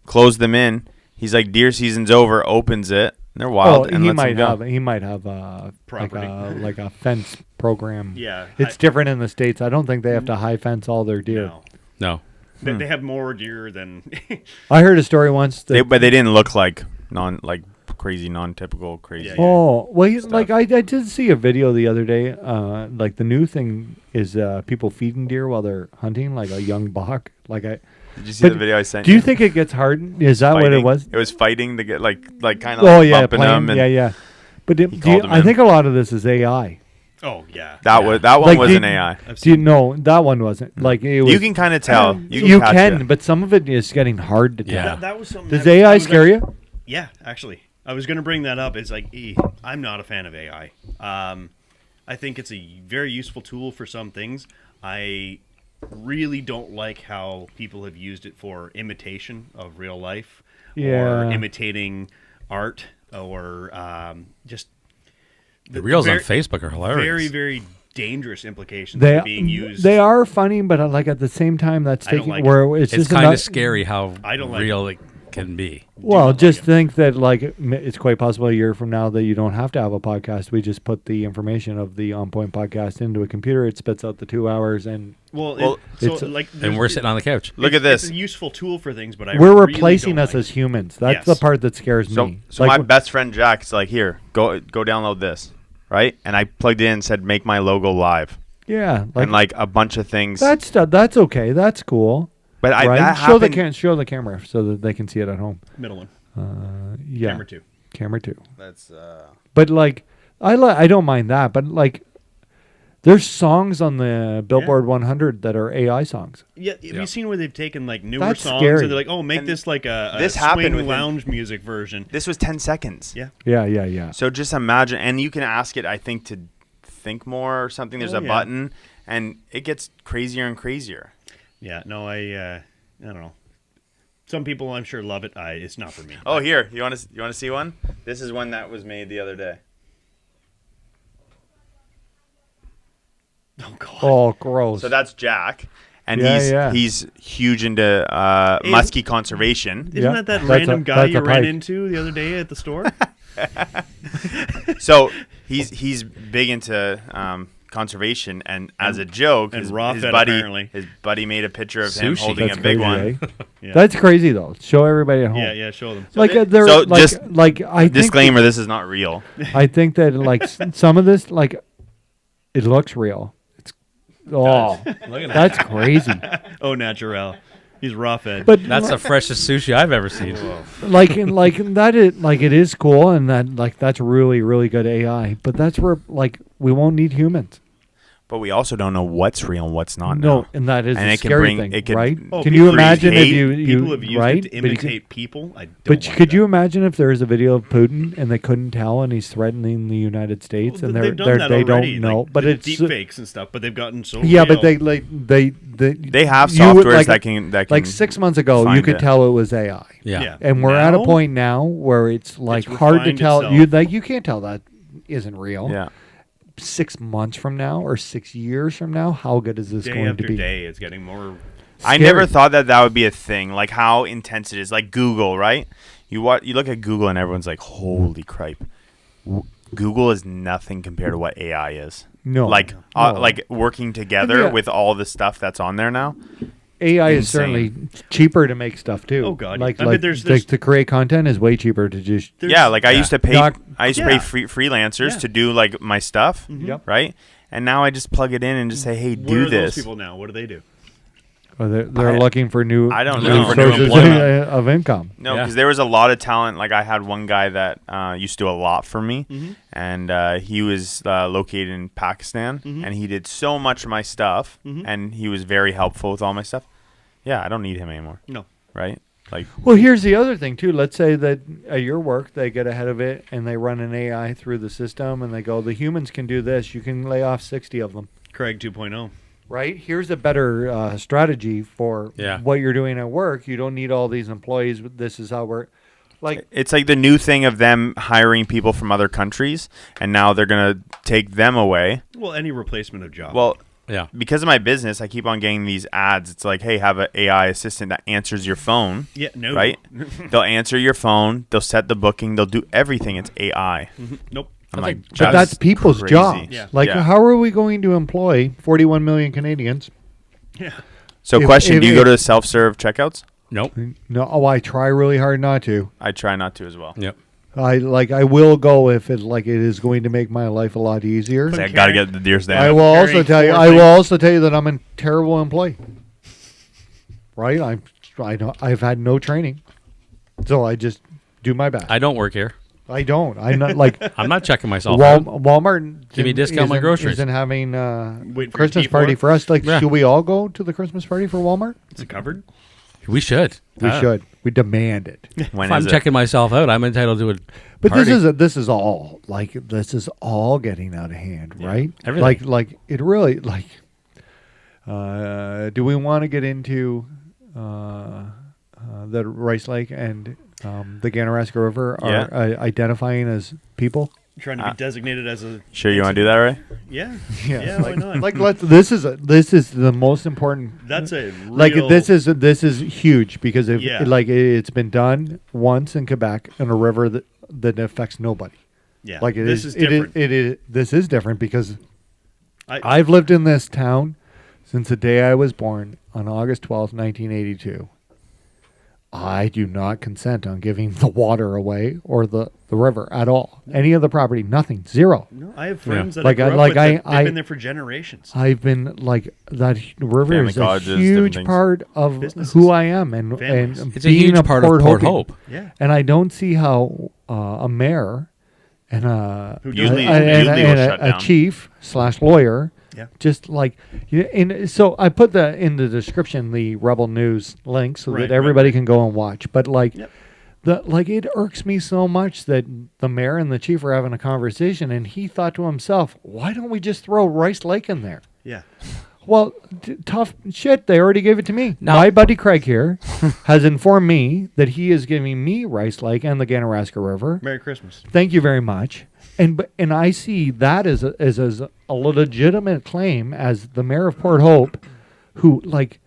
closed them in. He's like, deer season's over, opens it. And they're wild, and he lets them go. might have like Property. like a fence program. Yeah. It's different in the States. I don't think they have to high fence all their deer. No. No. They have more deer than. I heard a story once that But they didn't look like crazy, non-typical crazy. Yeah, Oh, well, stuff. like I did see a video the other day. Like the new thing is people feeding deer while they're hunting, like a young buck. Did you see But the video I sent Do you think it gets hard? Is that what it Fighting. was? It was fighting to get like kind of Oh yeah, bumping playing, them. And yeah. But called him I in. think a lot of this is AI. Oh yeah. That yeah. one Like, was did- an AI. Do you know that one wasn't like it was? You can kind of tell. You catch can, it. but some of it is getting hard to tell. Yeah. That was something. Does that AI I was scare actually- you? Yeah, actually, I was going to bring that up. It's like I'm not a fan of AI. I think it's a very useful tool for some things. I really don't like how people have used it for imitation of real life Yeah. or imitating art or just The reels on very- Facebook are hilarious. Very, very dangerous implications They of being used. they are funny, but like at the same time, that's I don't taking like where it's It's just kind ano- of scary how I don't like real it can be. Well, not just like it. think that like it's quite possible a year from now that you don't have to have a podcast. We just put the information of the OnPoint podcast into a computer. It spits out the 2 hours, and Well, it's- so like, And we're sitting on the couch. Look at It's this. a useful tool for things, but I we're really replacing don't us like as it. humans. That's Yes. the part that scares So, me. so my best friend Jack's like, here, go download this, right? And I plugged it in and said, make my logo live, yeah, and like a bunch of things. that's okay. That's cool. but Right? that show happened. show the camera so that they can see it at home. Middle one, Yeah, camera two. Camera 2. That's But like I don't mind that, but like There's songs on the Billboard 100 that are AI songs. Yeah, have you seen where they've taken like newer That's songs scary. and they're like, oh, make this like a this happened swing within- lounge music version. This was 10 seconds. Yeah. Yeah. So just imagine, and you can ask it, I think, to think more or something. There's a button, and it gets crazier and crazier. Yeah, no, I don't know. Some people, I'm sure, love it. It's not for me. Oh, here, you want to see one? This is one that was made the other day. Oh God. Oh, gross. So that's Jack, and Yeah, he's huge into muskie conservation. Isn't that That's random guy that's you a ran pike. into the other day at the store? So he's big into conservation, and as a joke, and his raw fed, buddy apparently. his buddy made a picture of him Sushi. holding That's a big crazy, one. eh? Yeah. That's crazy though. Show everybody at home. Yeah, show them. Like they're So like just I think Disclaimer: this is not real. I think that like some of this like it looks real. It's Look at that. that's crazy. Oh, natural. He's raw fed. But That's the freshest sushi I've ever seen. like that is like it is cool and that like that's really good AI. But that's where like we won't need humans. But we also don't know what's real and what's not. No, now. and that is And a it can scary bring- thing, it can- right? Oh, Can people you imagine if hate- you people have used right? it to But you imitate people. I don't But want could that. you imagine if there was a video of Putin and they couldn't tell and he's threatening the United States Well, and they've done that they already, don't know? like, But the it's deep fakes and stuff. But they've gotten so yeah, but real. They have you would, softwares like, that can like 6 months ago you find could it. tell it was AI. Yeah. And we're at a Now? point now where it's like It's hard to refined tell. itself. You can't tell that isn't real. Yeah. 6 months from now or 6 years from now, how good is this day going after to be? day, it's getting more. I never thought that would be a thing. Like how intense it is. Like Google, right? You look at Google and everyone's like, "Holy crap!" Google is nothing compared to what AI is. No, Like no. like working together Yeah. with all the stuff that's on there now. AI is Insane. certainly cheaper to make stuff too. Oh, God. Like I mean, like there's- to create content is way cheaper to just Yeah, like I used to pay. Doc- I used to Yeah. pay freelancers Yeah. to do like my stuff, Yep. right? And now I just plug it in and just say, "Hey, Where do are this." those people now? What do they do? Or they're I- looking for new. I don't new know. For new sources employment. of income. No, Yeah. because there was a lot of talent. Like I had one guy that used to do a lot for me, and he was located in Pakistan, and he did so much of my stuff, and he was very helpful with all my stuff. Yeah, I don't need him anymore, No. right? Like, Well, here's the other thing too. Let's say that at your work they get ahead of it and they run an AI through the system and they go, the humans can do this. You can lay off 60 of them. Craig 2.0. Right? Here's a better strategy for Yeah. what you're doing at work. You don't need all these employees. This is how we're like. it's like the new thing of them hiring people from other countries, and now they're gonna take them away. Well, any replacement of job. Well, Yeah. because of my business, I keep on getting these ads. It's like, hey, have an AI assistant that answers your phone. yeah, no. Right? They'll answer your phone. They'll set the booking. They'll do everything. It's AI. Nope. I'm like, But that's people's crazy. jobs. Yeah. Like, Yeah. how are we going to employ 41 million Canadians? Yeah. So, if- question: if- do you if- go to self-serve checkouts? Nope. No, I try really hard not to. I try not to as well. Yep. I will go if it is going to make my life a lot easier. I gotta get the deer's I down. will also Carrying tell you. four I will things. also tell you that I'm a terrible employee. Right? I know I've had no training, so I just do my best. I don't work here. I don't. I'm not like I'm not checking myself. Walmart. Give me a discount on my groceries. Isn't having Wait for Christmas T4? party for us. Like, Yeah. should we all go to the Christmas party for Walmart? Is it covered? We should. We should. We demand it. When If I'm is it? checking myself out, I'm entitled to a But party. this is all getting out of hand, right? Everything. Like it really like. Do we want to get into the Rice Lake and the Ganaraska River are Yeah. identifying as people? Trying to be designated as a. Sure, you want to do that, right? Yeah. Yeah, why not? Like this is the most important. That's a real. Like this is huge because if Yeah. it's been done once in Quebec in a river that affects nobody. Yeah. Like this is different. It is. This is different because I, I've lived in this town since the day I was born on August 12th, 1982. I do not consent on giving the water away or the river at all. Any of the property, nothing, zero. no, I have friends that Like, I grew like, up with I- they've been there for generations. I've been like that river Family is a colleges, different huge things. part of Businesses. who I am and Families. It's a being huge part of Port Hope. Hope. Yeah. And I don't see how a mayor and Who Usually- and usually will shut a down. chief / lawyer Yeah. Just like, so I put in the description the Rebel News link so Right, that everybody right. can go and watch. But like, Yep. it irks me so much that the mayor and the chief are having a conversation, and he thought to himself, "Why don't we just throw Rice Lake in there?" Yeah. Well, tough shit. They already gave it to me. No. My buddy Craig here has informed me that he is giving me Rice Lake and the Ganaraska River. Merry Christmas. Thank you very much. And I see that as a legitimate claim as the mayor of Port Hope, who like,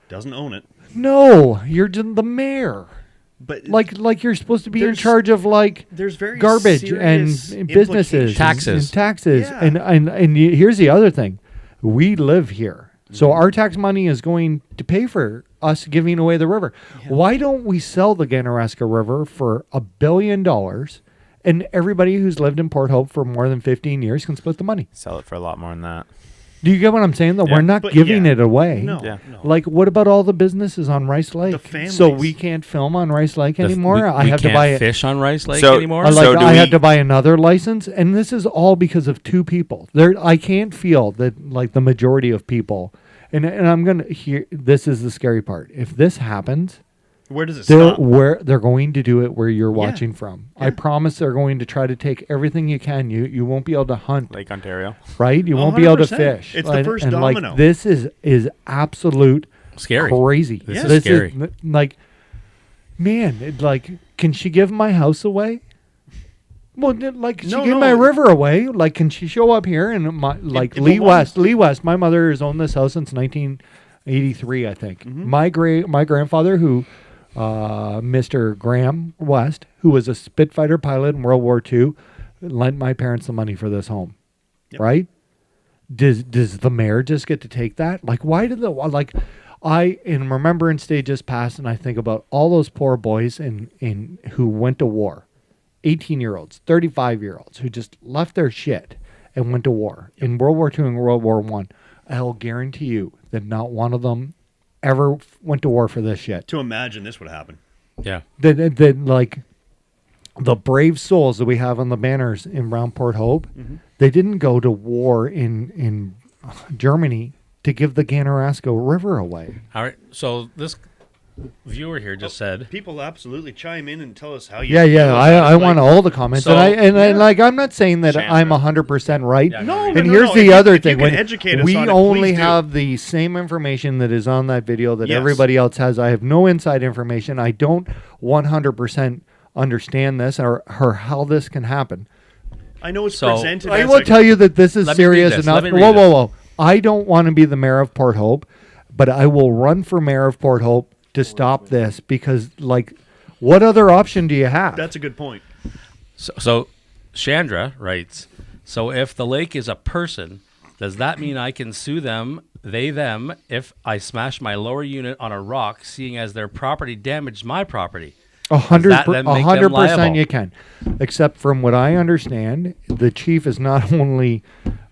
Doesn't own it. no, you're just the mayor. But Like you're supposed to be in There's- charge of like there's very garbage and serious businesses, implications. and taxes, Yeah. and here's the other thing: we live here, so our tax money is going to pay for us giving away the river. Why don't we sell the Ganaraska River for $1 billion, and everybody who's lived in Port Hope for more than 15 years can split the money? Sell it for a lot more than that. Do you get what I'm saying? Though Yeah. we're not But giving yeah. it away. No. Yeah. No. Like, what about all the businesses on Rice Lake? families. So we can't film on Rice Lake anymore. I we have to can't buy it. fish on Rice Lake So- anymore. I So do I had we- to buy another license, and this is all because of two people. I can't feel that like the majority of people, and I'm gonna hear. This is the scary part. If this happens, Where does it they're stop? they're going to do it where you're watching from. I Yeah. promise they're going to try to take everything you can. You won't be able to hunt, Lake Ontario. right? You won't be able to 100%. fish. It's the first and domino. Like this is absolute Scary. crazy. This is scary. Like, man, can she give my house away? Well, like she No, gave no. my river away. Like, can she show up here and like in Lee Milwaukee? West? Lee West. My mother has owned this house since 1983, I think. My grandfather, who, Mr. Graham West, who was a Spitfire pilot in World War II, lent my parents the money for this home. Yep. Right? Does the mayor just get to take that? Like, why did I in Remembrance Day just passed, and I think about all those poor boys in who went to war, 18-year-olds, 35-year-olds who just left their shit and went to war in World War II and World War I. I'll guarantee you that not one of them ever went to war for this shit. To imagine this would happen. Yeah. That like the brave souls that we have on the banners in Brown Port Hope, they didn't go to war in Germany to give the Ganaraska River away. All right. So this viewer here just said, People absolutely chime in and tell us how you Yeah, feel yeah. about I it. want Like, all the comments, So- and like I'm not saying that Chandra. I'm 100% right. Yeah, No, And no, here's no. the If you- other if you thing: can when educate us we on it, only please do. have the same information that is on that video that Yes. everybody else has. I have no inside information. I don't 100% understand this or how this can happen. I know it's So- presented I as will a- tell you that this is Let me read serious this. enough. Let me Whoa, read whoa, this. whoa! I don't want to be the mayor of Port Hope, but I will run for mayor of Port Hope to stop this because, like, what other option do you have? That's a good point. so Chandra writes, so if the lake is a person, does that mean I can sue them, them, if I smash my lower unit on a rock, seeing as their property damaged my property? 100% liable? you can, except from what I understand, the chief is not only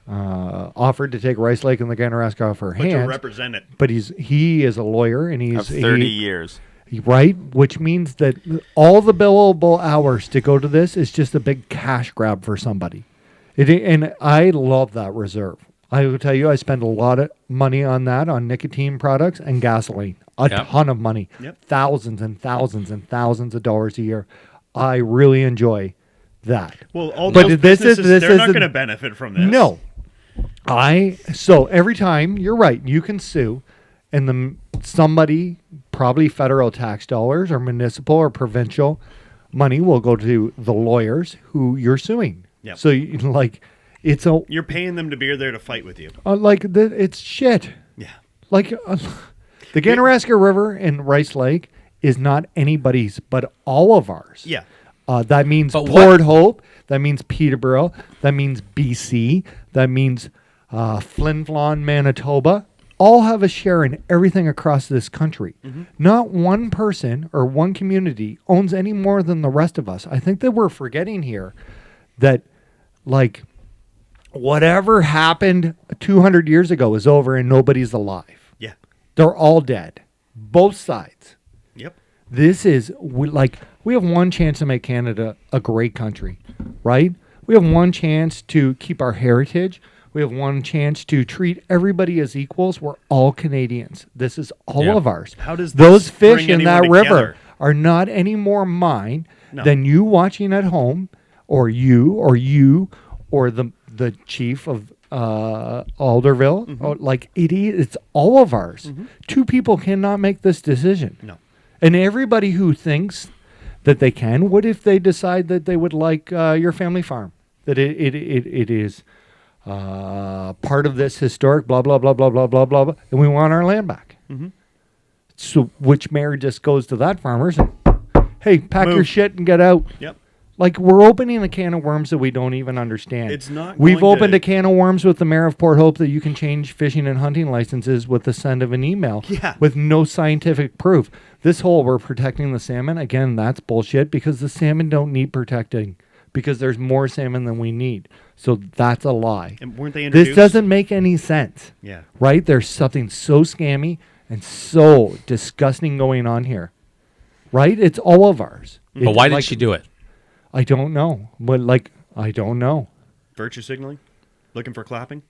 offered to take Rice Lake and the Ganaraska off her But to hands, represent it. but he is a lawyer and Of he's 30 years. right, which means that all the billable hours to go to this is just a big cash grab for somebody. And I love that reserve. I will tell you, I spend a lot of money on that, on nicotine products and gasoline. A Yep. ton of money. Yep. Thousands and thousands and thousands of dollars a year. I really enjoy that. Well, all But those this is- businesses, this they're is not a- going to benefit from this. No. So every time, you're right, you can sue, and somebody, probably federal tax dollars or municipal or provincial money, will go to the lawyers who you're suing. Yep. So it's a You're paying them to be there to fight with you. it's shit. Yeah. Like the Ganaraska River and Rice Lake is not anybody's but all of ours. Yeah. That means But Port Hope. That means Peterborough. That means BC. That means Flin Flon, Manitoba. All have a share in everything across this country. Not one person or one community owns any more than the rest of us. I think that we're forgetting here that, like, whatever happened 200 years ago is over and nobody's alive. Yeah. They're all dead. Both sides. Yep. This is we have one chance to make Canada a great country, right? We have one chance to keep our heritage. We We have one chance to treat everybody as equals. We're all Canadians. This is all of ours. How does those this fish bring in that anyone river together? are not any more mine No. than you watching at home, or you, or the chief of Alderville. Mm-hmm. Or, like it's all of ours. Two people cannot make this decision. No. And everybody who thinks that they can, what if they decide that they would like your family farm? That it is part of this historic blah, blah, blah, blah, blah, blah, blah, blah, and we want our land back. Mm-hmm. So which mayor just goes to that farmer and, hey, pack your Move. shit and get out. Yep. Like, we're opening a can of worms that we don't even understand. It's not We've going opened to- a can of worms with the mayor of Port Hope that you can change fishing and hunting licenses with the send of an email with no scientific proof. This whole we're protecting the salmon, again, that's bullshit because the salmon don't need protecting because there's more salmon than we need. So that's a lie. And weren't they introduced? This doesn't make any sense. Yeah. Right? There's something so scammy and so disgusting going on here. Right? It's all of ours. But why did she do it? I don't know. But I don't know. Virtue signaling? Looking for clapping?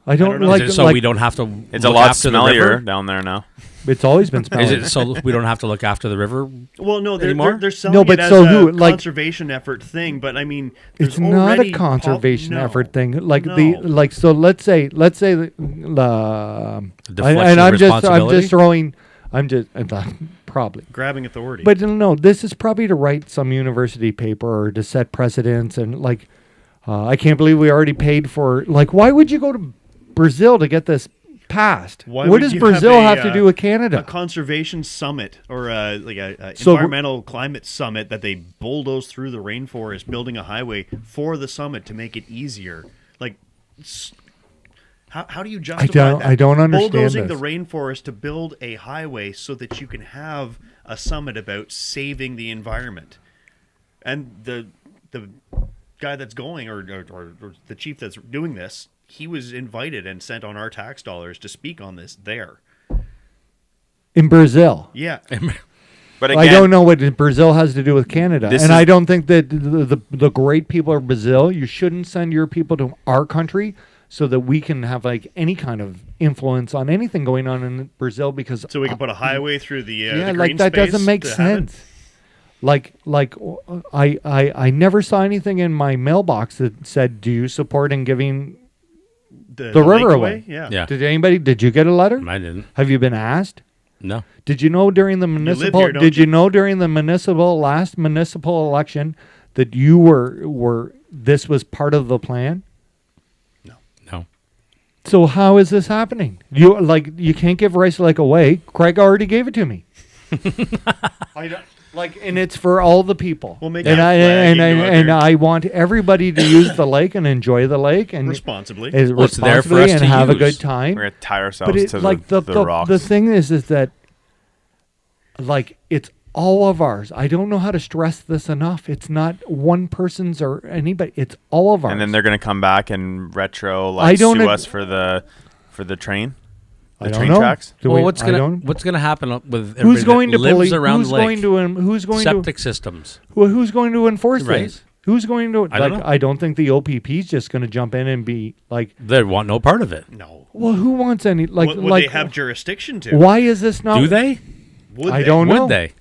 I don't know. like Is it so like, we don't have to It's a look lot after the smellier river? down there now. It's always been smelly. Is it so we don't have to look after the river? Well, no, Anymore? they're selling No, but it as so a who, like- conservation effort thing. But I mean, there's It's not a already conservation no. effort thing. Like No. so let's say Deflection and of I'm responsibility? just throwing probably. grabbing authority. But no, this is probably to write some university paper or to set precedents and I can't believe we already paid for why would you go to Brazil to get this passed? Why what would does you Brazil have have to do with Canada? a conservation summit or a So- environmental climate summit that they bulldoze through the rainforest, building a highway for the summit to make it easier? How do you justify that? I don't understand bulldozing this. the rainforest to build a highway so that you can have a summit about saving the environment, and the guy that's going or the chief that's doing this, he was invited and sent on our tax dollars to speak on this there. In Brazil. Yeah. But again, I don't know what Brazil has to do with Canada. This And is- I don't think that the great people of Brazil, you shouldn't send your people to our country so that we can have any kind of influence on anything going on in Brazil because So we can put a highway through the yeah, green that space doesn't make to have it? sense. I never saw anything in my mailbox that said, "Do you support in giving The river lake away?" Yeah. Yeah. Did you get a letter? I didn't. Have you been asked? No. Did you know during the live municipal? here, don't Did you you? know during the last municipal election that you were this was part of the plan? No. So how is this happening? You can't give Rice Lake away. Craig already gave it to me. I don't, and it's for all the people. We'll make and a I flag, and you go out I, and there. I want everybody to use the lake and enjoy the lake and Responsibly. is Well, it's there for responsibly us and to have a use. good time. we're gonna tie ourselves But it, to the rocks. the thing is that it's all of ours. I don't know how to stress this enough. It's not one person's or anybody. It's all of ours. and then they're gonna come back and retro I don't sue ag- us for the train. I The don't train know. tracks. Do Well, we- what's I gonna don't- what's gonna happen with Who's everybody going that to lives police? around Who's the lake? going to? Who's going Septic systems. to? Who's going to enforce Right. this? Who's going to? I don't know. I don't think the OPP is just going to jump in and be like, They want no part of it. No. well, who wants any? Would they have jurisdiction to? Why is this not? Do they? Would I they? don't know. Would they?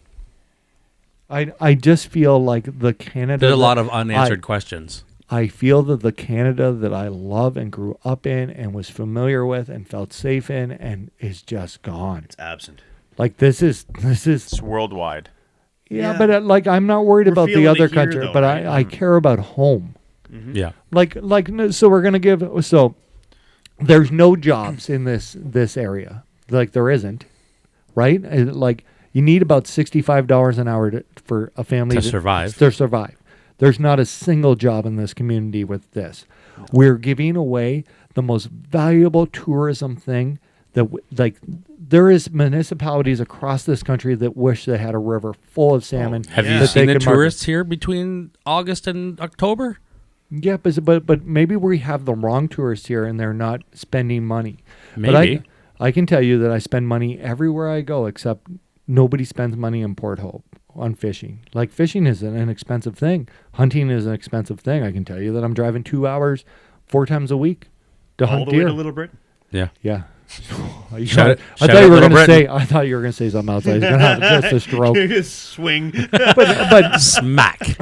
I just feel like the Canada. There's a lot that of unanswered questions. I feel that the Canada that I love and grew up in and was familiar with and felt safe in and is just gone. It's absent. Like this is It's worldwide. yeah, Yeah. but I'm not worried We're about the feeling other it here, country, though, but right? I care about home. Yeah. So we're gonna give there's no jobs in this area, like there isn't, right? You need about $65 an hour for a family To survive. To survive. There's not a single job in this community with this. We're giving away the most valuable tourism thing that there is municipalities across this country that wish they had a river full of salmon. Have Yeah. you that seen they the could market. tourists here between August and October? Yeah, but maybe we have the wrong tourists here and they're not spending money. Maybe. But I can tell you that I spend money everywhere I go except nobody spends money in Port Hope on fishing. Like fishing is an expensive thing. Hunting is an expensive thing. I can tell you that I'm driving 2 hours 4 times a week to All hunt the way deer. to Little Britain. Yeah. Yeah. Shout it- I shout thought out you were Little going to say. Britain. I thought you were going to say something else. I was going to have just a stroke. Swing. But Smack.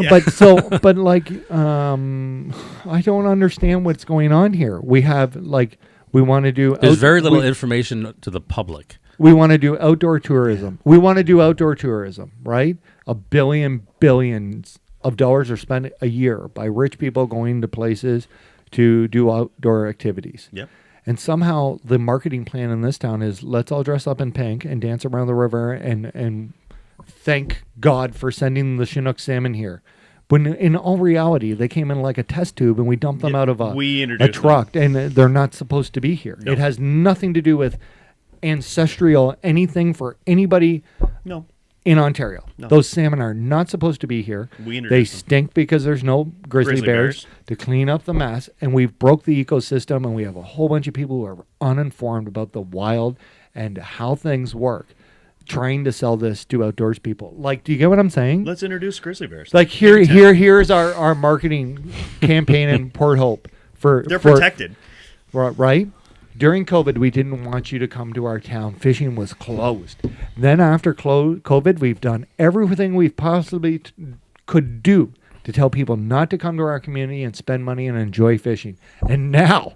but like I don't understand what's going on here. We have like we want to do. There's very little information to the public. We want to do outdoor tourism. We want to do outdoor tourism, right? Billions of dollars are spent a year by rich people going to places to do outdoor activities. Yep. And somehow the marketing plan in this town is let's all dress up in pink and dance around the river and thank God for sending the Chinook salmon here. When in all reality, they came in like a test tube and we dumped them out of a truck and they're not supposed to be here. No. It has nothing to do with ancestral anything for anybody No. in Ontario. No. Those salmon are not supposed to be here. We They introduced them. stink because there's no grizzly bears to clean up the mess, and we've broke the ecosystem, and we have a whole bunch of people who are uninformed about the wild and how things work, trying to sell this to outdoors people. Like, do you get what I'm saying? Let's introduce grizzly bears. Like here's our marketing campaign in Port Hope for They're protected. right? During COVID, we didn't want you to come to our town. Fishing was closed. Then after COVID, we've done everything we've possibly could do to tell people not to come to our community and spend money and enjoy fishing. And now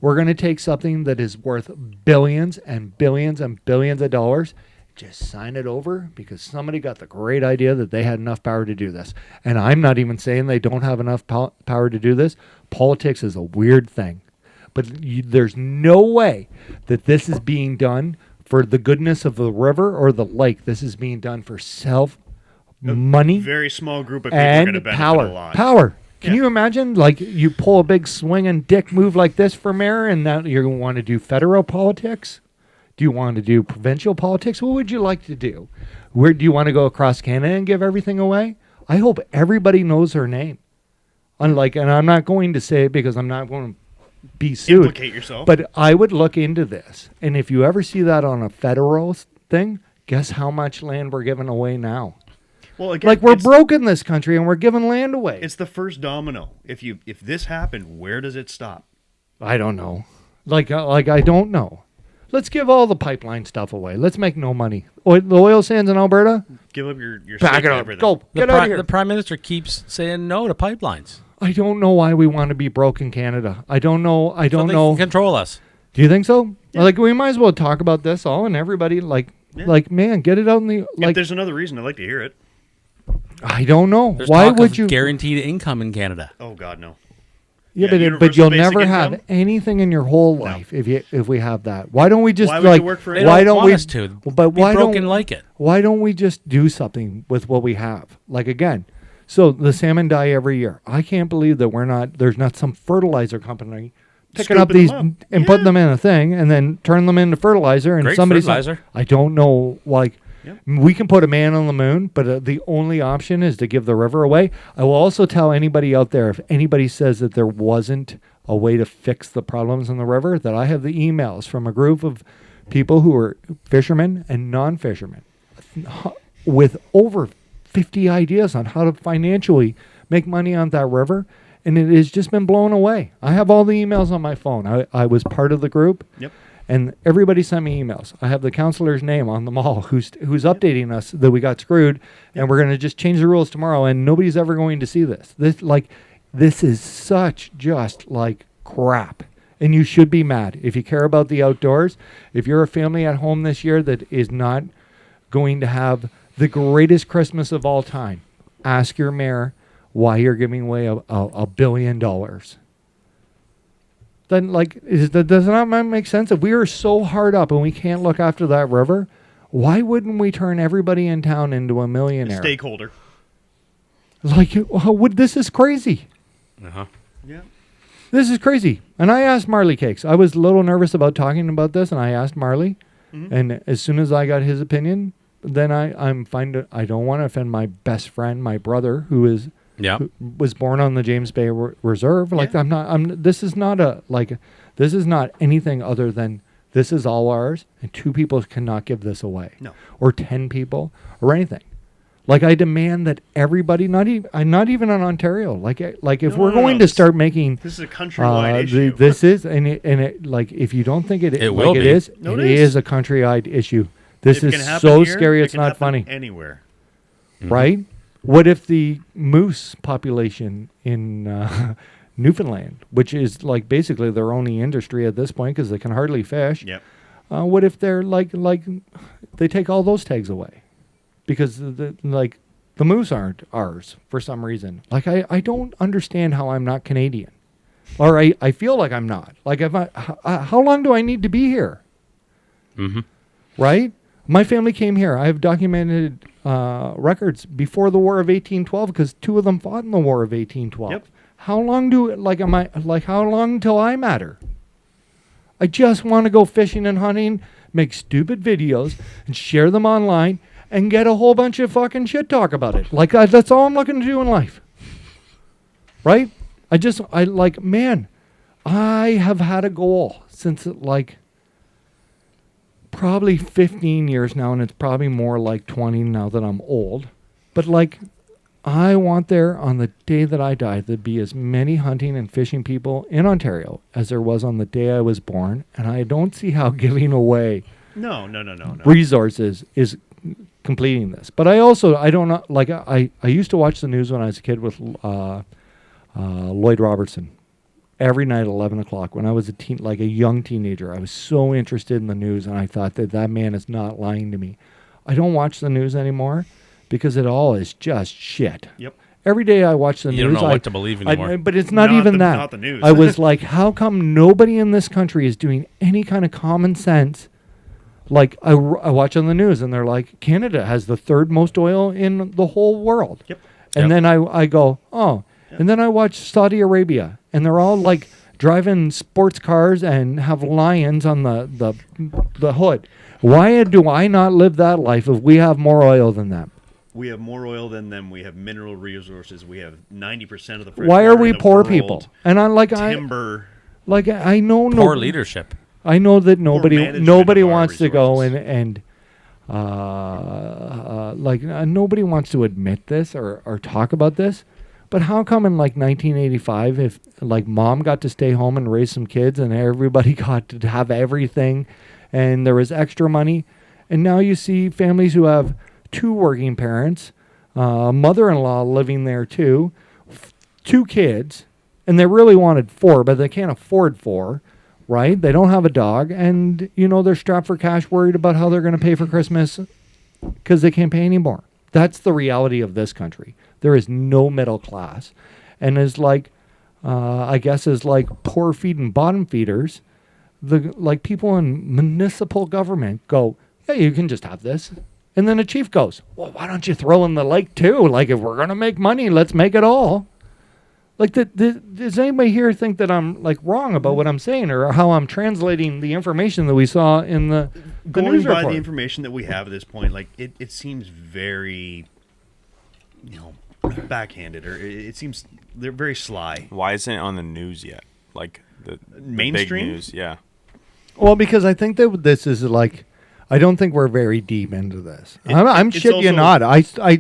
we're going to take something that is worth billions and billions and billions of dollars, just sign it over because somebody got the great idea that they had enough power to do this. And I'm not even saying they don't have enough power to do this. Politics is a weird thing. But there's no way that this is being done for the goodness of the river or the lake. This is being done for money, Very small group of people are going to and benefit power. a lot. Power. Can Yeah. you imagine? Like you pull a big swinging dick move like this for mayor, and now you're going to want to do federal politics? Do you want to do provincial politics? What would you like to do? Where do you want to go across Canada and give everything away? I hope everybody knows her name. And I'm not going to say it because I'm not going to be sued. Implicate yourself. But I would look into this. And if you ever see that on a federal thing, guess how much land we're giving away now? Well, again, Like we're broke in this country and we're giving land away. It's the first domino. If this happened, where does it stop? I don't know. Like I don't know. Let's give all the pipeline stuff away. Let's make no money. The oil sands in Alberta, Give up your back stake it and up. everything. Go. Get out of here. The Prime Minister keeps saying no to pipelines. I don't know why we want to be broke in Canada. I don't know. I don't So they know. can control us. Do you think so? Yeah. Like we might as well talk about this all and everybody man, get it out in the If there's another reason, I'd like to hear it. I don't know. There's Why talk would of you? guaranteed income in Canada. Oh God, no. Yeah, Yeah, but universal you'll basic never income? have anything in your whole life if we have that. Why don't we just Why would you work for They it? why don't don't want we? us to. But Be why broken don't like it? Why don't we just do something with what we have? Like again, so the salmon die every year. I can't believe that there's not some fertilizer company picking up Scooping these them up. and putting them in a thing and then turn them into fertilizer. And Great somebody's fertilizer. I don't know. Like Yeah. we can put a man on the moon, but the only option is to give the river away. I will also tell anybody out there if anybody says that there wasn't a way to fix the problems in the river, that I have the emails from a group of people who are fishermen and non-fishermen with over 50 ideas on how to financially make money on that river, and it has just been blown away. I have all the emails on my phone. I was part of the group, Yep. and everybody sent me emails. I have the counselor's name on them all who's updating us that we got screwed, and we're going to just change the rules tomorrow, and nobody's ever going to see this. This is such just like crap. And you should be mad. If you care about the outdoors, if you're a family at home this year that is not going to have the greatest Christmas of all time, ask your mayor why you're giving away $1 billion. Then, does not make sense? If we are so hard up and we can't look after that river, why wouldn't we turn everybody in town into a millionaire? Stakeholder. This is crazy. Uh-huh. Yeah. This is crazy. And I asked Marley Cakes. I was a little nervous about talking about this, and I asked Marley. Mhm. And as soon as I got his opinion, then I'm fine. I don't want to offend my best friend, my brother, who was born on the James Bay Reserve. Like Yeah. This is not anything other than this is all ours, and 2 people cannot give this away. No. Or 10 people or anything. Like I demand that everybody, not even in Ontario, like if No, we're no, going no. to start making This is a countrywide issue. this is and it like if you don't think it will like it be. is, No, it it is. is a countrywide issue. This If it can is happen so here, scary. it It's can not happen funny, anywhere. right? What if the moose population in Newfoundland, which is like basically their only industry at this point because they can hardly fish. Yep. What if they're like they take all those tags away because the moose aren't ours for some reason. Like I don't understand how I'm not Canadian, or I feel like I'm not. Like how long do I need to be here? Mm-hmm. Right. My family came here. I have documented records before the War of 1812 because 2 of them fought in the War of 1812. Yep. How long how long till I matter? I just want to go fishing and hunting, make stupid videos, and share them online, and get a whole bunch of fucking shit talk about it. Like that's all I'm looking to do in life. Right? Man, I have had a goal since probably 15 years now, and it's probably more like 20 now that I'm old. But I want there on the day that I die to be as many hunting and fishing people in Ontario as there was on the day I was born, and I don't see how giving away No. resources is completing this. But I don't know, I used to watch the news when I was a kid with Lloyd Robertson every night at 11 o'clock when I was a young teenager. I was so interested in the news, and I thought that man is not lying to me. I don't watch the news anymore because it all is just shit. Yep. Every day I watch the news. You don't know what to believe anymore. But it's not even that. Not the news. I was like, how come nobody in this country is doing any kind of common sense? Like, I watch on the news, and they're like, Canada has the 3rd most oil in the whole world. Yep. And Yep. then I go, oh. Yep. And then I watch Saudi Arabia, and they're all like driving sports cars and have lions on the hood. Why do I not live that life if we have more oil than them? We have more oil than them. We have mineral resources. We have 90% of the fresh Why are water we in the poor world. people? And I'm like, Timber. I know Poor leadership. I know that nobody management of our wants to go resources. nobody wants to admit this or talk about this. But how come in 1985, if mom got to stay home and raise some kids and everybody got to have everything and there was extra money, and now you see families who have 2 working parents, mother-in-law living there too, 2 kids, and they really wanted 4, but they can't afford 4, right? They don't have a dog, and they're strapped for cash, worried about how they're going to pay for Christmas because they can't pay anymore. That's the reality of this country. There is no middle class, and as I guess as poor feed and bottom feeders, the people in municipal government go, yeah, you can just have this. And then a chief goes, well, why don't you throw in the lake too? If we're going to make money, let's make it all. Does anybody here think that I'm wrong about what I'm saying or how I'm translating the information that we saw in the Going news by report? the information that we have at this point, it seems very, backhanded, or it seems they're very sly. Why isn't it on the news yet? The Mainstream? big news, yeah. Well, because I think that this is I don't think we're very deep into this. I'm it's shit you also- not.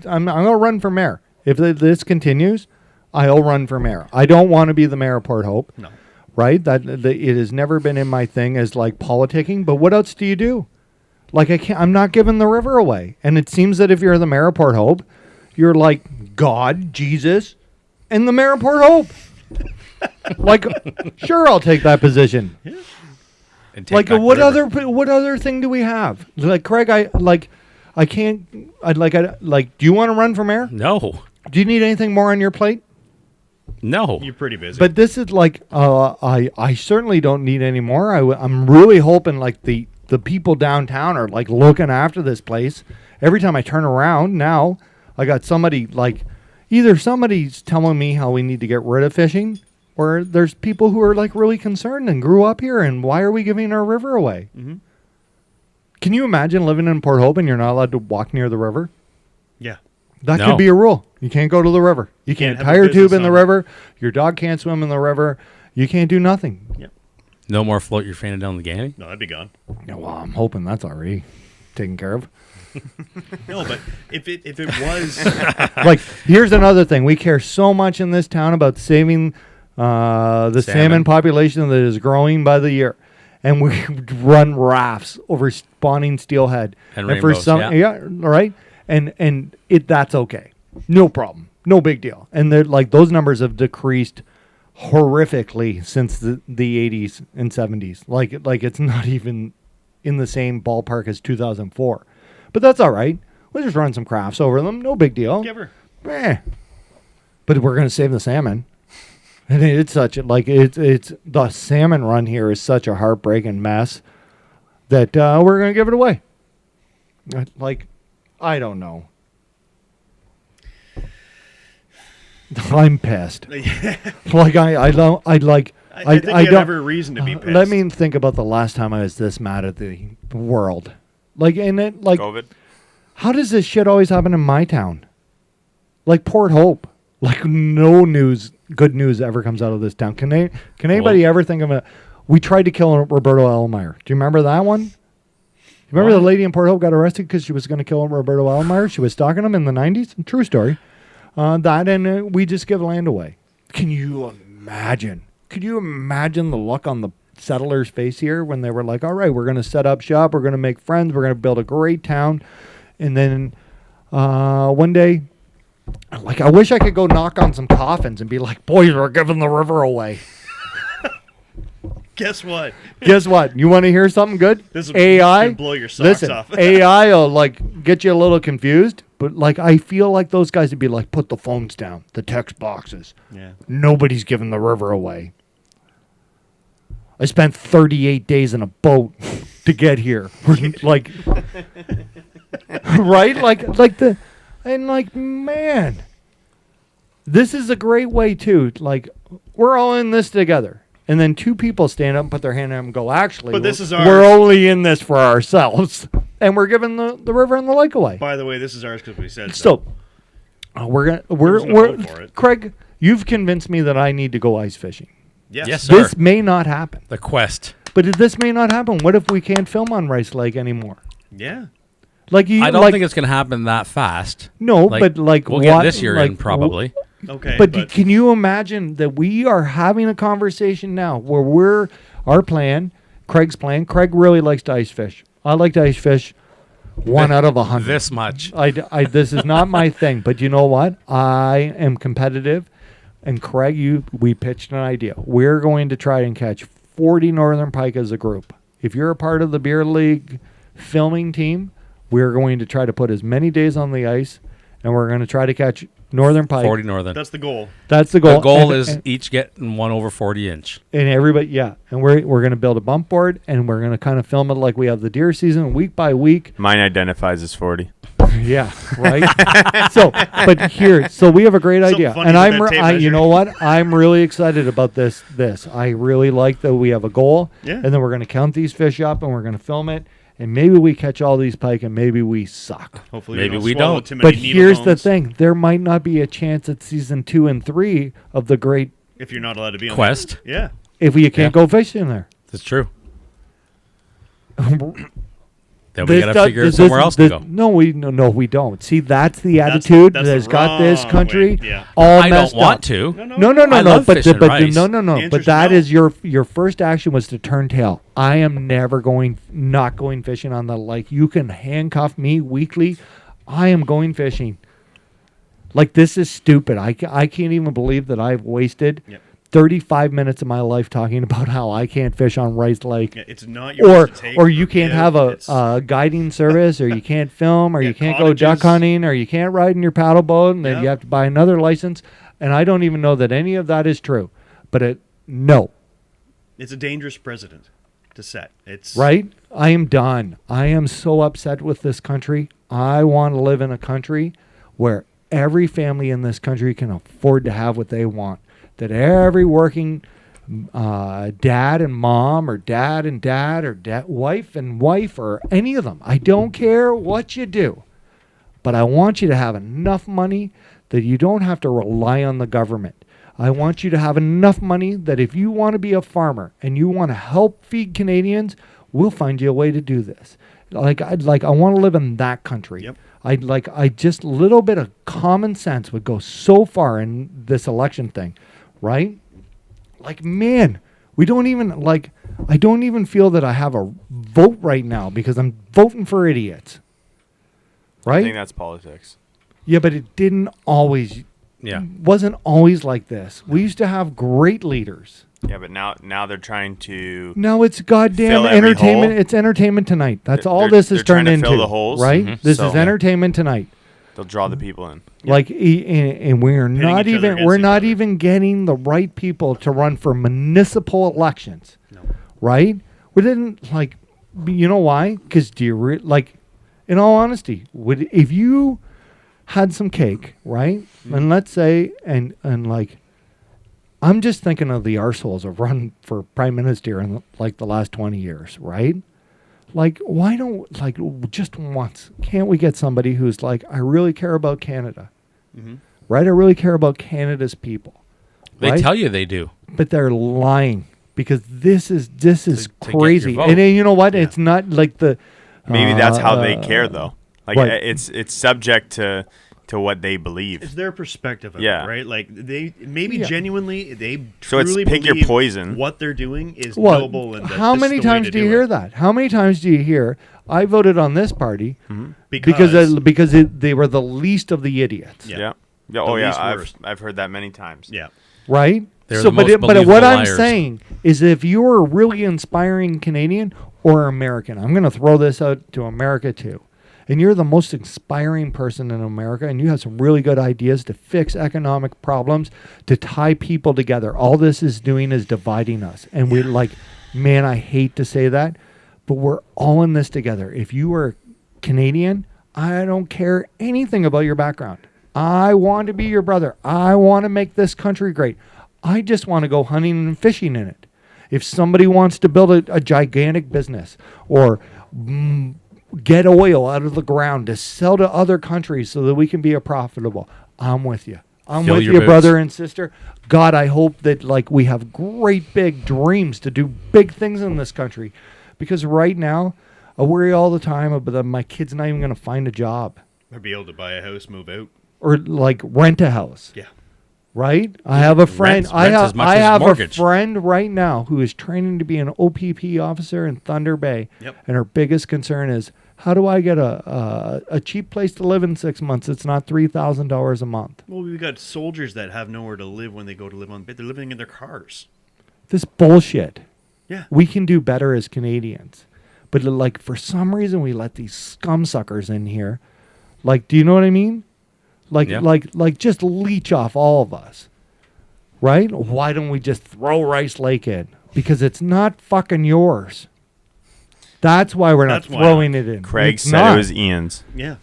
I'm gonna run for mayor if this continues. I'll run for mayor. I don't want to be the mayor of Port Hope. No. Right? It has never been in my thing as politicking. But what else do you do? I'm not giving the river away. And it seems that if you're the mayor of Port Hope, you're God, Jesus, and the mayor of Port Hope. Sure, I'll take that position. Yeah. And take back What the river. what other thing do we have? Craig, I can't. Do you want to run for mayor? No. Do you need anything more on your plate? No. You're pretty busy. But this is I certainly don't need any more. I'm really hoping the people downtown are looking after this place. Every time I turn around now, I got somebody either somebody's telling me how we need to get rid of fishing, or there's people who are really concerned and grew up here, and why are we giving our river away? Mm-hmm. Can you imagine living in Port Hope and you're not allowed to walk near the river? yeah. That No. could be a rule. You can't go to the river. You can't have a tire tube business in the on it. river. Your dog can't swim in the river. You can't do nothing. No more float your fanny down the Ganny. No, that'd be gone. Yeah, well, I'm hoping that's already. taken care of. No, but if it was Like, here's another thing. We care so much in this town about saving the salmon population that is growing by the year. And we run rafts over spawning steelhead. And rainbows, right? And that's okay. No problem. No big deal. And they're like, those numbers have decreased horrifically since the 80s and 70s. Like it's not even in the same ballpark as 2004. But that's all right. We'll just run some crafts over them. No big deal. Giver. But we're going to save the salmon. And it's such a, like, it's the salmon run here is such a heartbreaking mess that we're going to give it away. Like, I don't know. I'm pissed. Like, I don't think you have every reason to be pissed. Let me think about the last time I was this mad at the world. Like, and it, like, COVID. How does this shit always happen in my town? Like Port Hope. Like, no good news ever comes out of this town. Can anybody ever think of we tried to kill Roberto Almayer. Do you remember that one? You remember the lady in Port Hope got arrested because she was going to kill Roberto Almayer? She was stalking him in the 90s? True story. We just give land away. Can you imagine? Could you imagine the look on the settlers' face here when they were like, all right, we're going to set up shop, we're going to make friends, we're going to build a great town. And then one day, like, I wish I could go knock on some coffins and be like, boys, we're giving the river away. Guess what? Guess what? You want to hear something good? This will AI? blow your socks off. AI will, like, get you a little confused. But, like, I feel like those guys would be like, put the phones down, the text boxes. Yeah. Nobody's giving the river away. I spent 38 days in a boat to get here. Like, right? Man, this is a great way too. Like, we're all in this together. And then two people stand up and put their hand up and go, actually, but this is we're only in this for ourselves. And we're giving the river and the lake away. By the way, this is ours because we said so. We're vote for it. Craig, you've convinced me that I need to go ice fishing. Yes, sir. This may not happen. The quest. But this may not happen. What if we can't film on Rice Lake anymore? Yeah. Like, I don't think it's going to happen that fast. No, but like we'll get this year in probably. Okay. But can you imagine that we are having a conversation now where Craig's plan. Craig really likes to ice fish. I like to ice fish 1 out of 100. This much. This is not my thing. But you know what? I am competitive. And Craig, we pitched an idea. We're going to try and catch 40 northern pike as a group. If you're a part of the Beer League filming team, we're going to try to put as many days on the ice, and we're going to try to catch northern pike. 40 northern. That's the goal. That's the goal. The goal is each getting 1 over 40 inch. And everybody, yeah. And we're going to build a bump board, and we're going to kind of film it like we have the deer season, week by week. Mine identifies as 40. Yeah, right. So we have a great idea, and you know what? I'm really excited about this. I really like that we have a goal, and then we're going to count these fish up, and we're going to film it, and maybe we catch all these pike, and maybe we suck. Hopefully, maybe we don't. Too many but here's the thing: there might not be a chance at season 2 and 3 of the great. If you're not allowed to be on quest, yeah. If you can't go fishing there, that's true. Then we got to figure somewhere else to go. No, we don't. See, that's the attitude that has got this country all I messed don't want up. to. No. I love fishing rice. But that is your first action was to turn tail. I am never not going fishing on the lake. You can handcuff me weekly. I am going fishing. Like, this is stupid. I can't even believe that I've wasted 35 minutes of my life talking about how I can't fish on Rice Lake. Yeah, it's not your or you can't have a guiding service, or you can't film, or you can't go duck hunting, or you can't ride in your paddle boat, and then you have to buy another license. And I don't even know that any of that is true. But no. It's a dangerous precedent to set. It's right. I am done. I am so upset with this country. I want to live in a country where every family in this country can afford to have what they want. That every working dad and mom, or dad and dad, or wife and wife, or any of them, I don't care what you do, but I want you to have enough money that you don't have to rely on the government. I want you to have enough money that if you want to be a farmer and you want to help feed Canadians, we'll find you a way to do this. I want to live in that country. Yep. I just little bit of common sense would go so far in this election thing, right? Like, man, we don't even like. I don't even feel that I have a vote right now because I'm voting for idiots. Right? I think that's politics. Yeah, but it didn't always. Yeah. Wasn't always like this. We used to have great leaders. Yeah, but now they're trying to. Now it's goddamn fill every entertainment. hole. It's entertainment tonight. That's all They're- this is they're trying turned to into. fill the holes. Right? Mhm. This So- is entertainment tonight. They'll draw the people in. Like, and we're not each other even against we're each not other. even getting the right people to run for municipal elections. No. Right? We didn't like. You know why? Because do you like? In all honesty, would if you had some cake, right? And let's say and like. I'm just thinking of the arseholes who've run for prime minister in like the last 20 years, right? Like, why don't, like, just once, can't we get somebody who's like, I really care about Canada, right? I really care about Canada's people. They right? tell you they do. But they're lying because this is to get your crazy. vote. And then, you know what? It's not like the. Maybe that's how they care, though. Like what? it's subject to what they believe. It's their perspective of Yeah. it, right? Like they maybe Yeah. genuinely they So it's truly pick your believe poison. what they're doing is Well, noble and that how this many is the way times to do you hear it. that? How many times do you hear, I voted on this party Because they were the least of the idiots. Yeah. Yeah. The Oh yeah. least worst. I've heard that many times. yeah. Right? They're So, the most but what believable I'm liars. saying is if you're a really inspiring Canadian or American, I'm going to throw this out to America too, and you're the most inspiring person in America and you have some really good ideas to fix economic problems, to tie people together, all this is doing is dividing us. And we're like, man, I hate to say that, but we're all in this together. If you are Canadian, I don't care anything about your background. I want to be your brother. I want to make this country great. I just want to go hunting and fishing in it. If somebody wants to build a gigantic business or get oil out of the ground to sell to other countries so that we can be a profitable, I'm with you. I'm Fill with your you, boots. brother and sister. God, I hope that like we have great big dreams to do big things in this country. Because right now, I worry all the time about my kid's not even going to find a job Or be able to buy a house, move out. or like rent a house. Yeah. Right? I have a friend. Rent's I as much I as have a mortgage. friend right now who is training to be an OPP officer in Thunder Bay. Yep. And her biggest concern is, how do I get a cheap place to live in 6 months? It's not $3,000 a month. Well, we've got soldiers that have nowhere to live when they go to live on. They're living in their cars. This bullshit. Yeah. We can do better as Canadians. But like for some reason we let these scum suckers in here. Like, do you know what I mean? Like Yeah. like just leech off all of us. Right? Why don't we just throw Rice Lake in? Because it's not fucking yours. That's why we're not That's why throwing it in. Craig It's said not. it was Ian's. Yeah.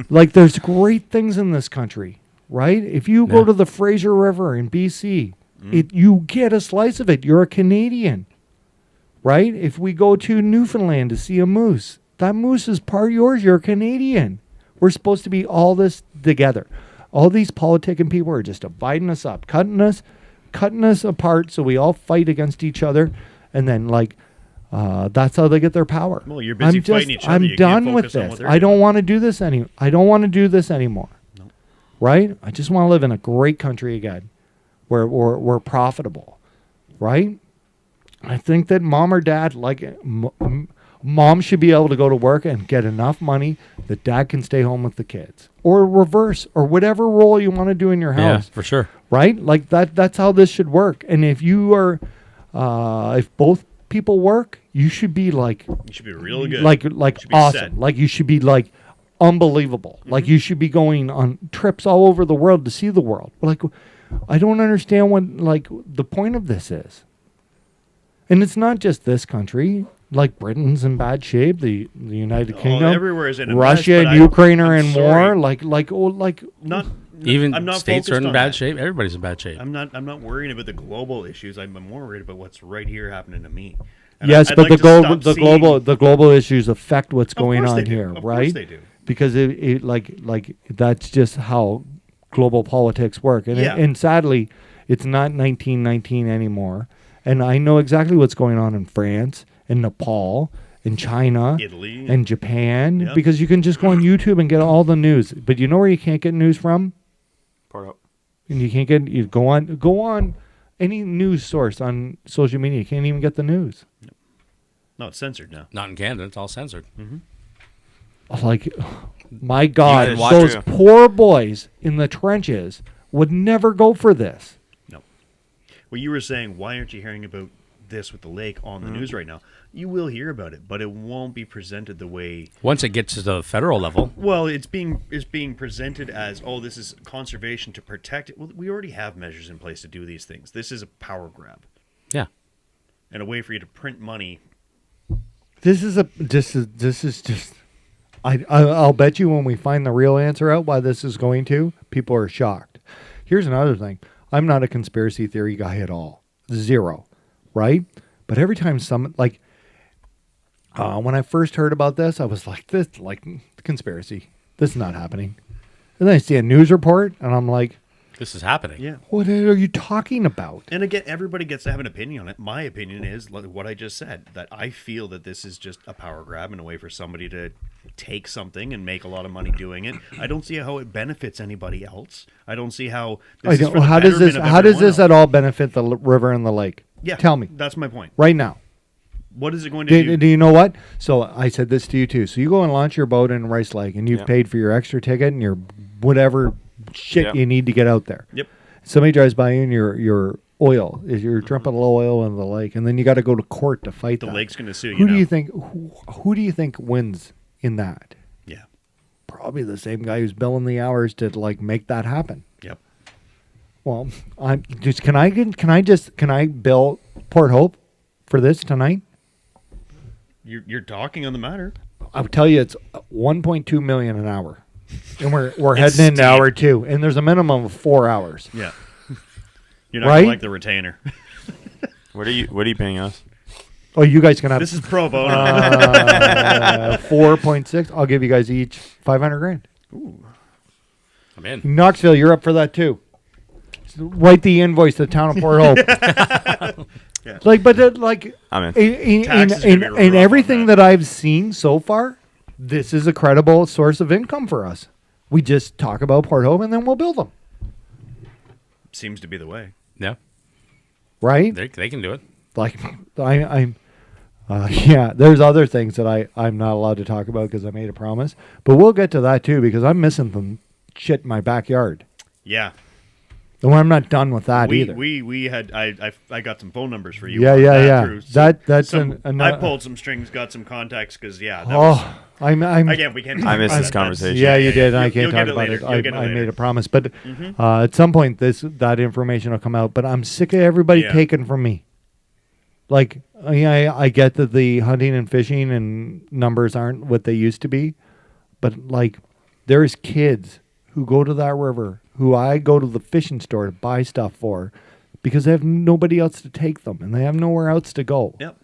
Like there's great things in this country, right? If you go Yeah. to the Fraser River in BC, you get a slice of it. You're a Canadian, right? If we go to Newfoundland to see a moose, that moose is part yours. You're a Canadian. We're supposed to be all this together. All these politicking people are just dividing us up, cutting us apart, so we all fight against each other, and then like. That's how they get their power. Well, you're busy fighting each other. I'm You can't done with focus on what this. they're I don't doing. want to do this I don't want to do this anymore. No. Right? I just want to live in a great country again, where we're profitable. Right? I think that mom or dad, like mom, should be able to go to work and get enough money that dad can stay home with the kids, or reverse, or whatever role you want to do in your Yeah, house. for sure. Right? Like that's how this should work. And if you are, if both people work, you should be like You should be real good. like Should be awesome. set. Like you should be like unbelievable. Like you should be going on trips all over the world to see the world. But like I don't understand what like the point of this is. And it's not just this country. Like Britain's in bad shape. The United Kingdom, everywhere is in a mess, Russia but and Ukraine are I'm in sorry. war. Like Not Even I'm not states are focused in on bad that. shape. Everybody's in bad shape. I'm not worrying about the global issues. I'm more worried about what's right here happening to me. And yes, I'd but like to stop seeing- the global issues affect what's Of going course on they do. here, Of course right? they do. Because it like that's just how global politics work, and Yeah. and sadly, it's not 1919 anymore. And I know exactly what's going on in France and Nepal and China, Italy, and Japan, Yep. because you can just go on YouTube and get all the news. But you know where you can't get news from? Port Hope. And you go on any news source on social media. You can't even get the news. no, it's censored now. Not in Canada. It's all censored. Like, my God, can watch those it. poor boys in the trenches would never go for this. No. Well, you were saying, why aren't you hearing about this with the lake on the news right now? You will hear about it, but it won't be presented the way. Once it gets to the federal level, Well, it's being presented as, oh, this is conservation to protect it. Well, we already have measures in place to do these things. This is a power grab yeah. and a way for you to print money. This is just. I'll bet you when we find the real answer out why this is going to, people are shocked. Here's another thing. I'm not a conspiracy theory guy at all. Zero. Right? But every time when I first heard about this, I was like, this, like, conspiracy. This is not happening. And then I see a news report, and I'm like, This is happening. Yeah. what are you talking about? And again, everybody gets to have an opinion on it. My opinion is like what I just said, that I feel that this is just a power grab and a way for somebody to take something and make a lot of money doing it. I don't see how it benefits anybody else. I don't see how this is for the How does betterment of how does everyone this else. at all benefit the river and the lake? Yeah, Tell me That's my point. right now. What is it going to do? Do you know what? So I said this to you too. So you go and launch your boat in Rice Lake, and you've Yeah. paid for your extra ticket and your whatever shit Yeah. you need to get out there. Yep. Somebody drives by you and your oil is you're dumping oil in the lake, and then you got to go to court to fight The that. lake's going to sue you. Who do now. you think? Who do you think wins in that? Yeah. Probably the same guy who's billing the hours to like make that happen. Yep. Well, I'm just can I bill Port Hope for this tonight? You're talking on the matter. I'll tell you, it's 1.2 million an hour, and we're It's heading into steep. hour 2, and there's a minimum of 4 hours. Yeah. You're not Right? going to like the retainer. What are you paying us? Oh, you guys can have This is pro bono. 4.6. I'll give you guys each 500 grand. I'm in. Knoxville, you're up for that too. Write the invoice to the town of Port Hope. Yeah. Like, but like, I'm in. Taxes gonna be rough in on everything that. that I've seen so far, this is a credible source of income for us. We just talk about Port Hope and then we'll build them, Seems to be the way. Yeah. right? They can do it. Like, I'm yeah. There's other things that I'm not allowed to talk about because I made a promise, but we'll get to that too because I'm missing some shit in my backyard. Yeah. And I'm not done with that either. We had I got some phone numbers for you. Yeah, on yeah, that yeah. through. That's I pulled some strings, got some contacts because that was, Oh, I'm again we can't. I missed talk this about that. conversation. yeah, you did. I You'll can't get talk it about later. it. You'll get it I made later. a promise, but at some point, that information will come out. But I'm sick of everybody Yeah. taking from me. Like, I get that the hunting and fishing and numbers aren't what they used to be, but like, there's kids who go to that river who I go to the fishing store to buy stuff for because they have nobody else to take them and they have nowhere else to go. Yep.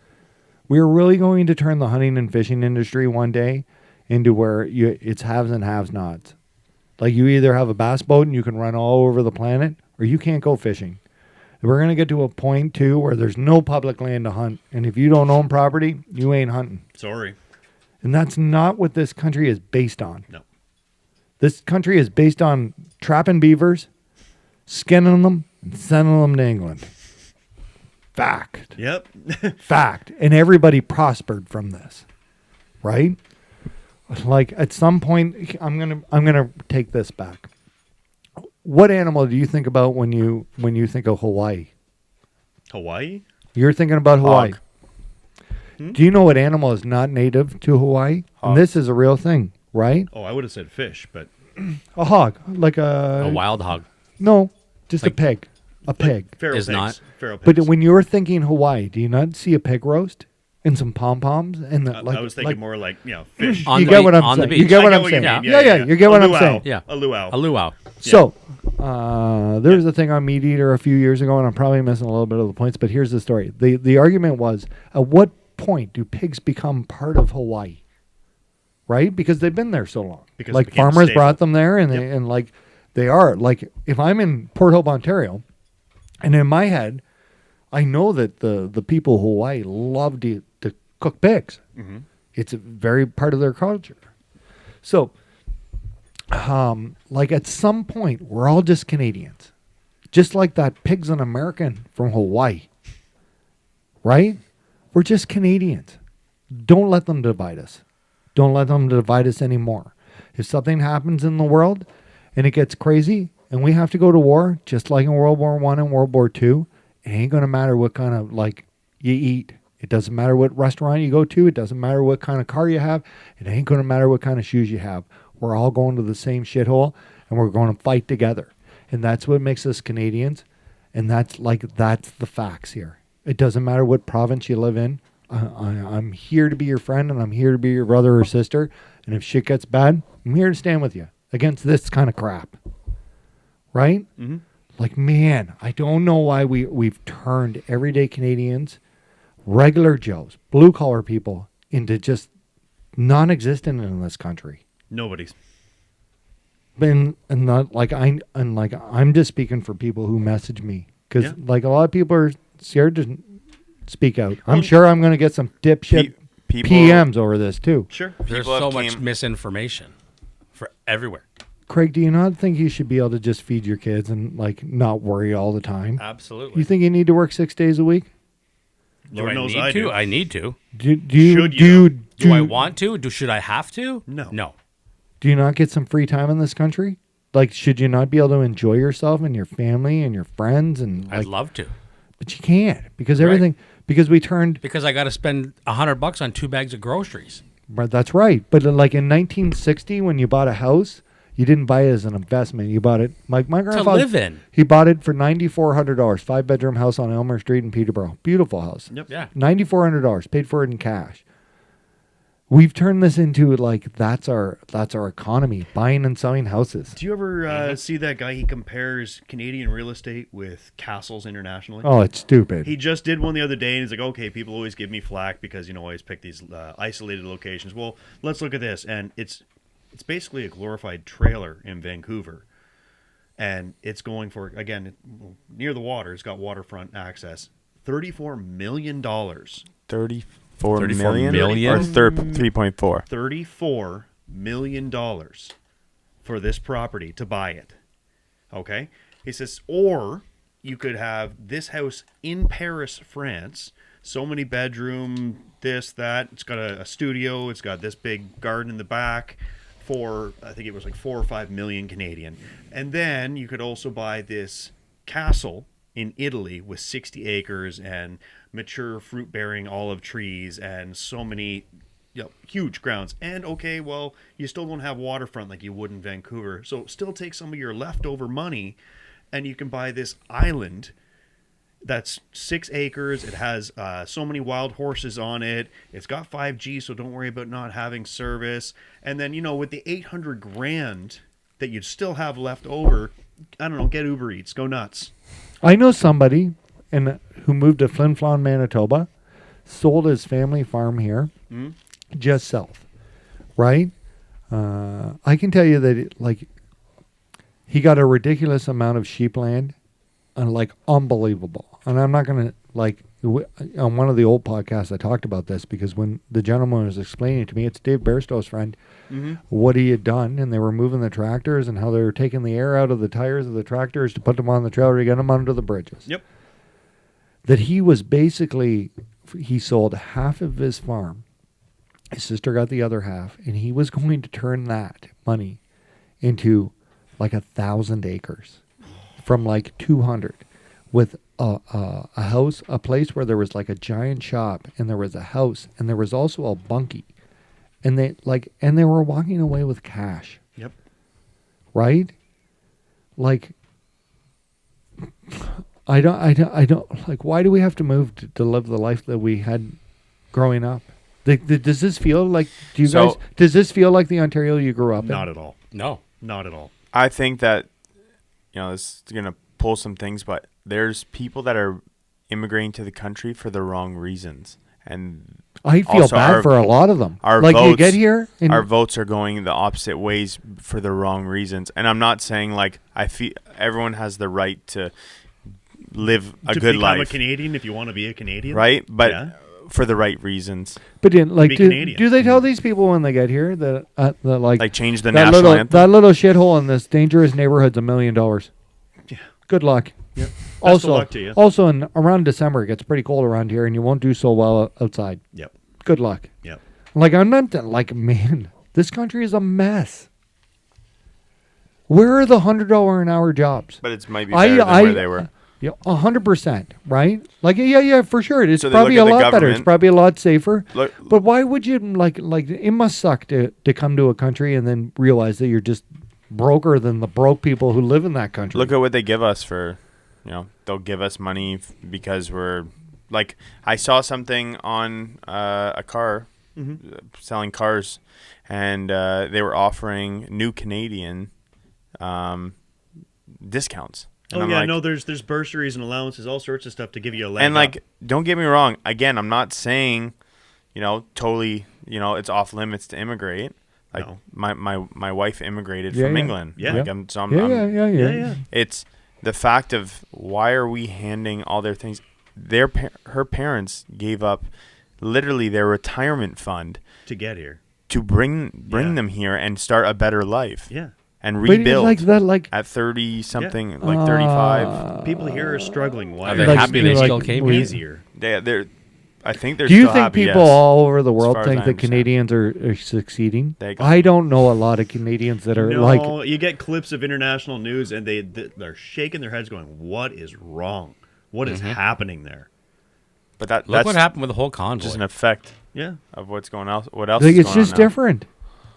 We're really going to turn the hunting and fishing industry one day into where it's haves and haves nots. Like you either have a bass boat and you can run all over the planet or you can't go fishing. We're going to get to a point too where there's no public land to hunt. And if you don't own property, you ain't hunting. Sorry. And that's not what this country is based on. No. This country is based on trapping beavers, skinning them, and sending them to England. Fact. Yep. Fact. And everybody prospered from this. Right? Like at some point I'm gonna take this back. What animal do you think about when you think of Hawaii? Hawaii. You're thinking about Hawaii. Hog. Do you know what animal is not native to Hawaii? Hog. And this is a real thing, right? Oh, I would have said fish, but A hog, like a A wild hog. no, just Like- a pig, a pig. feral Is pigs. not. Feral But pigs. when you're thinking Hawaii, do you not see a pig roast and some pom poms and the, I was thinking more like fish. On you the get beach- what I'm on the saying. beach. You get what I I'm you saying. mean. Yeah, you get what I'm saying. Yeah. A luau. A luau. So, there was a thing on Meat Eater a few years ago, and I'm probably missing a little bit of the points, but here's the story. The argument was, at what point do pigs become part of Hawaii? Right? Because they've been there so long. Because it like became farmers stable. brought them there, and Yep. and like they are. Like if I'm in Port Hope, Ontario, and in my head, I know that the people of Hawaii love to cook pigs. It's a very part of their culture. So, like at some point, we're all just Canadians. Just like that pig's an American from Hawaii. Right? We're just Canadians. Don't let them divide us. Don't let them divide us anymore. If something happens in the world and it gets crazy and we have to go to war, just like in World War I and World War II, it ain't going to matter what kind of like you eat. It doesn't matter what restaurant you go to. It doesn't matter what kind of car you have. It ain't going to matter what kind of shoes you have. We're all going to the same shithole and we're going to fight together. And that's what makes us Canadians. And that's the facts here. It doesn't matter what province you live in. I'm here to be your friend and I'm here to be your brother or sister. And if shit gets bad, I'm here to stand with you against this kind of crap. Right? Mm-hmm. Like, man, I don't know why we've turned everyday Canadians, regular Joes, blue collar people into just non-existent in this country. Nobody's. And not like I'm just speaking for people who message me because like a lot of people are scared to speak out. I'm sure I'm going to get some dipshit PMs over this too. Sure. There's so much misinformation for everywhere. Craig, do you not think you should be able to just feed your kids and like not worry all the time? Absolutely. You think you need to work 6 days a week? Lord knows I I do. I need to. Do I want to? Should I have to? No. Do you not get some free time in this country? Like, should you not be able to enjoy yourself and your family and your friends? And I'd love to. But you can't because everything, because we turned. Because I got to spend $100 on 2 bags of groceries. But that's right. But like in 1960, when you bought a house, you didn't buy it as an investment. You bought it, my grandfather. To live in. He bought it for $9,400, 5-bedroom house on Elmer Street in Peterborough. Beautiful house. Yep. Yeah. $9,400, paid for it in cash. We've turned this into like that's our economy, buying and selling houses. Do you ever see that guy? He compares Canadian real estate with castles internationally. Oh, it's stupid. He just did one the other day, and he's like, "Okay, people always give me flack because I always pick these isolated locations." Well, let's look at this, and it's basically a glorified trailer in Vancouver, and it's going for near the water. It's got waterfront access. $34 million. 34 million? Or 3.4? $34 million for this property to buy it. Okay? He says, or you could have this house in Paris, France. So many bedroom, this, that. It's got a studio. It's got this big garden in the back for, I think it was like 4 or 5 million Canadian. And then you could also buy this castle in Italy with 60 acres and mature fruit-bearing olive trees and so many huge grounds. And okay, well, you still don't have waterfront like you would in Vancouver. So still take some of your leftover money and you can buy this island that's 6 acres. It has so many wild horses on it. It's got 5G, so don't worry about not having service. And then, with the $800,000 that you'd still have left over, I don't know, get Uber Eats, go nuts. I know somebody who moved to Flin Flon, Manitoba, sold his family farm here, just south, right? I can tell you that he got a ridiculous amount of sheep land, and unbelievable. And I'm not going to on one of the old podcasts I talked about this because when the gentleman was explaining it to me, it's Dave Bairstow's friend, what he had done, and they were moving the tractors and how they were taking the air out of the tires of the tractors to put them on the trailer to get them under the bridges. Yep. That he was basically, he sold half of his farm. His sister got the other half, and he was going to turn that money into 1,000 acres from 200 with a house, a place where there was a giant shop, and there was a house, and there was also a bunkie, and they were walking away with cash. Yep. Right? I don't why do we have to move to live the life that we had growing up? Does this feel like does this feel like the Ontario you grew up in? Not at all. No. Not at all. I think that, this is going to pull some things, but there's people that are immigrating to the country for the wrong reasons. And I feel bad for a lot of them. Votes, you get here and our votes are going the opposite ways for the wrong reasons. And I'm not saying I feel everyone has the right to live a good life. To become a Canadian if you want to be a Canadian. Right? But for the right reasons. But like, Be Canadian. do they tell these people when they get here that Like change the that national anthem. that little shithole in this dangerous neighborhood's $1 million? Yeah. Good luck. Yep. Also, luck to you. also around December it gets pretty cold around here, and you won't do so well outside. Yep. Good luck. Yep. Like I'm not like man, this country is a mess. Where are the $100 an hour jobs? But it might be better than where they were. Yeah, 100%, right? Like, yeah, for sure. It's So they probably a look at the lot better. It's government. probably a lot safer. Look, But why would you like? It must suck to come to a country and then realize that you're just broker than the broke people who live in that country. look at what they give us for, they'll give us money because we're like, I saw something on a car selling cars, and they were offering new Canadian discounts. And Oh I'm yeah, like, no. There's bursaries and allowances, all sorts of stuff to give you a leg and up. like, don't get me wrong. Again, I'm not saying, totally, it's off limits to immigrate. Like No. my wife immigrated Yeah, from yeah. England. Yeah. Like, yeah. yeah. It's the fact of why are we handing all their things? Her parents gave up literally their retirement fund To get here. to bring Yeah. them here and start a better life Yeah. and But it's rebuild like that, like at 30 something, like 35. People here are struggling. Why Are they Like, happy they like, still came we- here? easier? They're I think they're do you still think happy, people yes. all over the world far as think I that understand. Canadians are succeeding? They go- I don't know a lot of Canadians that are No, like. you get clips of international news and they're shaking their heads, going, "What is wrong? What is happening there?" But Look that's what happened with the whole convoy. just an effect Yeah. of what's going on. What else Like is it's going just on now. different.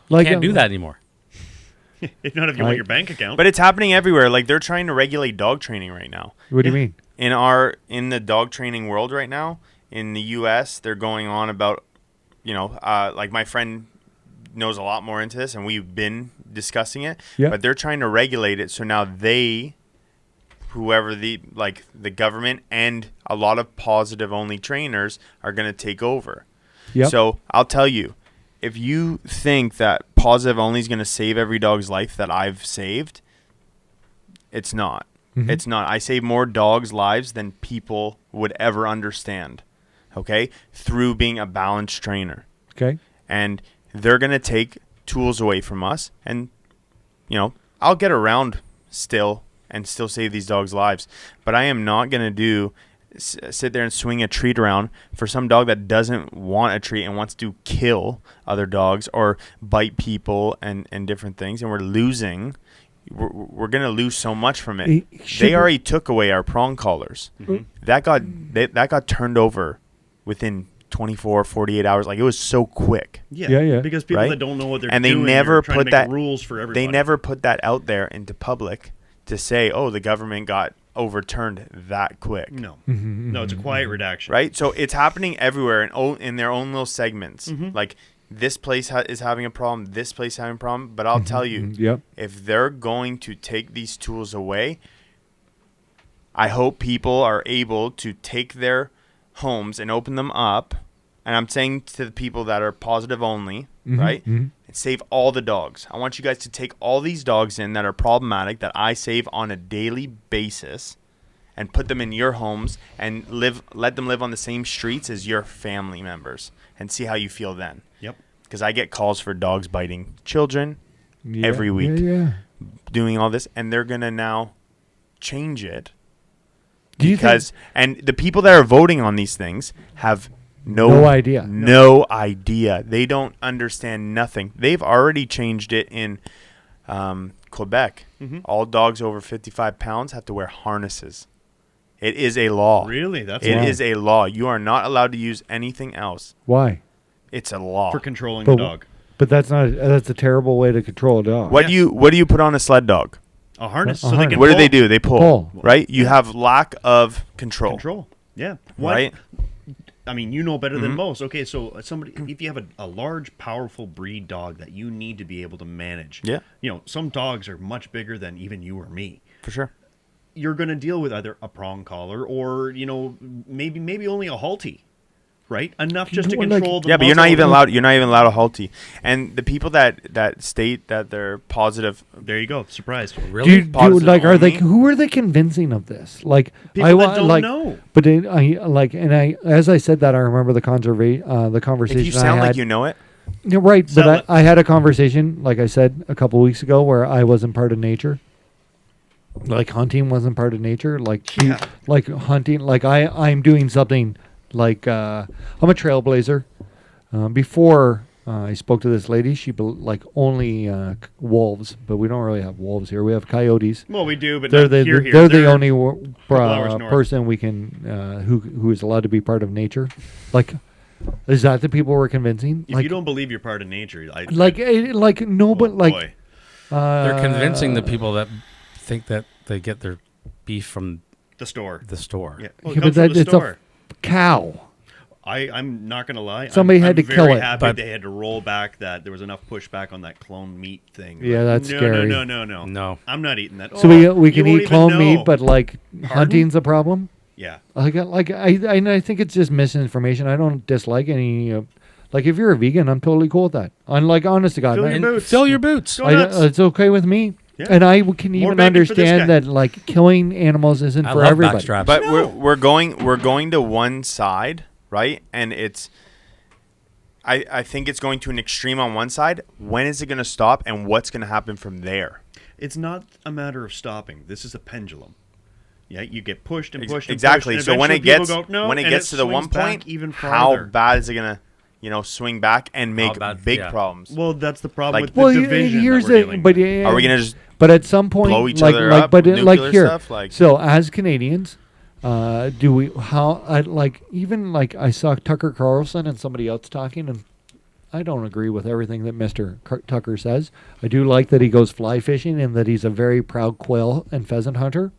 Like Can't do that anymore. If not, if you want your bank account. But it's happening everywhere. Like they're trying to regulate dog training right now. What do you mean? In the dog training world right now in the U.S., they're going on about, like my friend knows a lot more into this, and we've been discussing it. Yeah. But they're trying to regulate it, so now whoever the government and a lot of positive only trainers are going to take over. Yep. So I'll tell you, if you think that positive only is going to save every dog's life that I've saved, it's not. Mhm. It's not. I save more dogs' lives than people would ever understand, okay, through being a balanced trainer. Okay. And they're going to take tools away from us. And, I'll get around still and still save these dogs' lives. But I am not going to sit there and swing a treat around for some dog that doesn't want a treat and wants to kill other dogs or bite people and different things. And we're losing. We're going to lose so much from it. They already took away our prong collars. Mhm. That got turned over within 24, 48 hours. Like, it was so quick. Yeah. Because people Right? that don't know what they're And they doing never are trying put to make that- rules for everybody. They never put that out there into public to say, oh, the government got overturned that quick. No. Mhm, No, it's a quiet redaction. Right? So it's happening everywhere in their own little segments. Mhm. Like, this place is having a problem, this place having a problem. But I'll tell you, Yep. if they're going to take these tools away, I hope people are able to take their homes and open them up. And I'm saying to the people that are positive only, right? mhm. And save all the dogs. I want you guys to take all these dogs in that are problematic that I save on a daily basis and put them in your homes and let them live on the same streets as your family members and see how you feel then. Yep. Because I get calls for dogs biting children Yeah, every week, Yeah. doing all this, and they're going to now change it. Do you Because and the people that are voting on these things have No idea. No idea. They don't understand nothing. They've already changed it in Quebec. Mhm. All dogs over 55 pounds have to wear harnesses. It is a law. Really? That's It Wow. is a law. You are not allowed to use anything else. Why? It's a law. for controlling But the dog. But that's a terrible way to control a dog. What do you put on a sled dog? A harness, A so they harness. can What do pull. they do? They pull, Pull. right? You have lack of control. Control. Yeah. What? Right? I mean, you know better than Mhm. most. Okay, so if you have a large, powerful breed dog that you need to be able to manage. Yeah. Some dogs are much bigger than even you or me. For sure. You're going to deal with either a prong collar or maybe only a halty, right? Enough just to Well, control the Yeah, but you're not muzzle. even allowed. You're not even allowed a halty. And the people that state that they're positive, There you go. Surprised. Really? Positive like are they only? who are they convincing of this? Like People that don't like, know. But as I said that, I remember the conversation if you I sound had. like you know it, You're right, Sell but it. I had a conversation, like I said a couple weeks ago, where I wasn't part of nature. Like hunting wasn't part of nature. Like Yeah. like hunting, like I'm doing something like I'm a trailblazer. Before I spoke to this lady, she like only wolves, but we don't really have wolves here. We have coyotes. Well, we do, but They're not the here. they're the They're only hours north. person we can who is allowed to be part of nature. Like, is that the people we're convincing? If like, you don't believe you're part of nature, no, but like boy. They're convincing the people that think that they get their beef from The store. the store. Yeah, well, Yeah, it comes but from the it's store. a cow. I'm not going to lie. Somebody I'm had to very kill it, happy but- they had to roll back that there was enough pushback on that clone meat thing. Yeah, But that's no, scary. No. No. I'm not eating that. So Oh, we you can won't eat even clone meat, know. but like hunting's a problem. Yeah. I think it's just misinformation. I don't dislike any. Like if you're a vegan, I'm totally cool with that. Like honest to God, Fill I- your And boots. fill your boots. Go nuts. it's okay with me. Yeah. And I can More even bacon for this guy. understand that like killing animals isn't I for love everybody. backstraps. but we're going to one side, right? And it's, I think it's going to an extreme on one side. When is it going to stop, and what's going to happen from there? It's not a matter of stopping. This is a pendulum. Yeah, you get pushed and pushed and Exactly. pushed. So And when it eventually gets people go, no, when it and gets to the swings one back point, even how farther. bad is it going to, swing back and make bad- big yeah. problems? Well, that's the problem Like- with the Well, division. here's that we're the dealing but with. Are we going to just but at some point blow each like other like up but with it, like nuclear here stuff? Like- so as Canadians do we how I like even like I saw Tucker Carlson and somebody else talking, and I don't agree with everything that Mr. Tucker says. I do like that he goes fly fishing and that he's a very proud quail and pheasant hunter,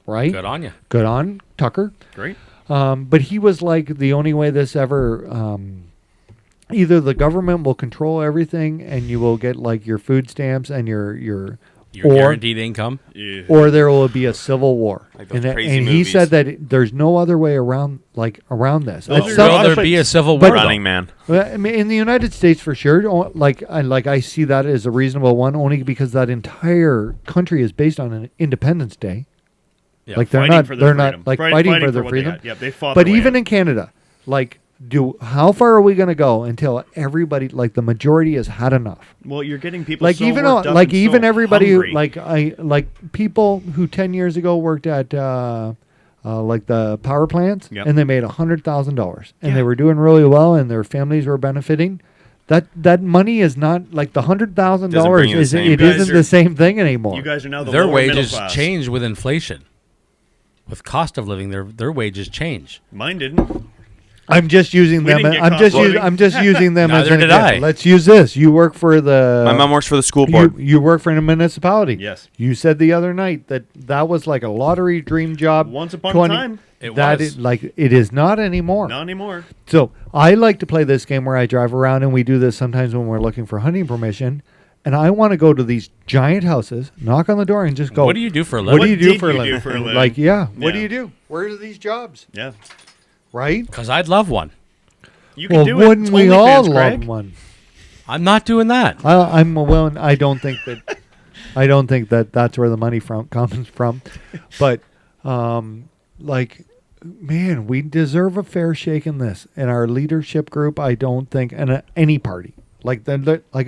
right? Good on you. Good on Tucker. Great. But he was like, the only way this ever, either the government will control everything and you will get like your food stamps and your Your guaranteed income. Yeah. or there will be a civil war. Like those and crazy and he movies. said that there's no other way around this. Well, At there Will are- there be a civil but- war? though? Running Man? Well, I mean, in the United States, for sure, I see that as a reasonable one, only because that entire country is based on an Independence Day. Yeah, Like they're Fighting not, for their they're not freedom. like Fight- fighting for their what they freedom. had. Yep, they fought But their way even out. in Canada, like, how far are we going to go until everybody, like the majority, has had enough? Well, you're getting people Like so even worked up like and even so everybody hungry. who like people who 10 years ago worked at like the power plants, Yep. and they made $100,000 and Yeah. they were doing really well and their families were benefiting. That money is not like the $100,000 Doesn't bring you the same- it You guys isn't are- the same thing anymore. you guys are now the Their lower wages middle class. change with inflation. With cost of living, their wages change. Mine didn't. I'm just using We them. didn't get I'm cost just of living. I'm just using them as Neither an did example. I. Let's use this. You work for the My mom works for the school you, board. you work for a municipality. Yes. You said the other night that was like a lottery dream job. Once upon a time. It that was. it is not anymore. Not anymore. So I like to play this game where I drive around, and we do this sometimes when we're looking for hunting permission. And I want to go to these giant houses, knock on the door, and just go. What do you do for a What living? do you do did for a you living? do for a living? Like, yeah. What do Yeah. you do? Where are these jobs? Yeah. Right? Because I'd love one. You can Well, do it. wouldn't It's we all OnlyFans, love Craig. I'm one? not doing that. I'm willing. I don't think that that's where the money comes from, but like, man, we deserve a fair shake in this. In our leadership group, I don't think, and any party, like I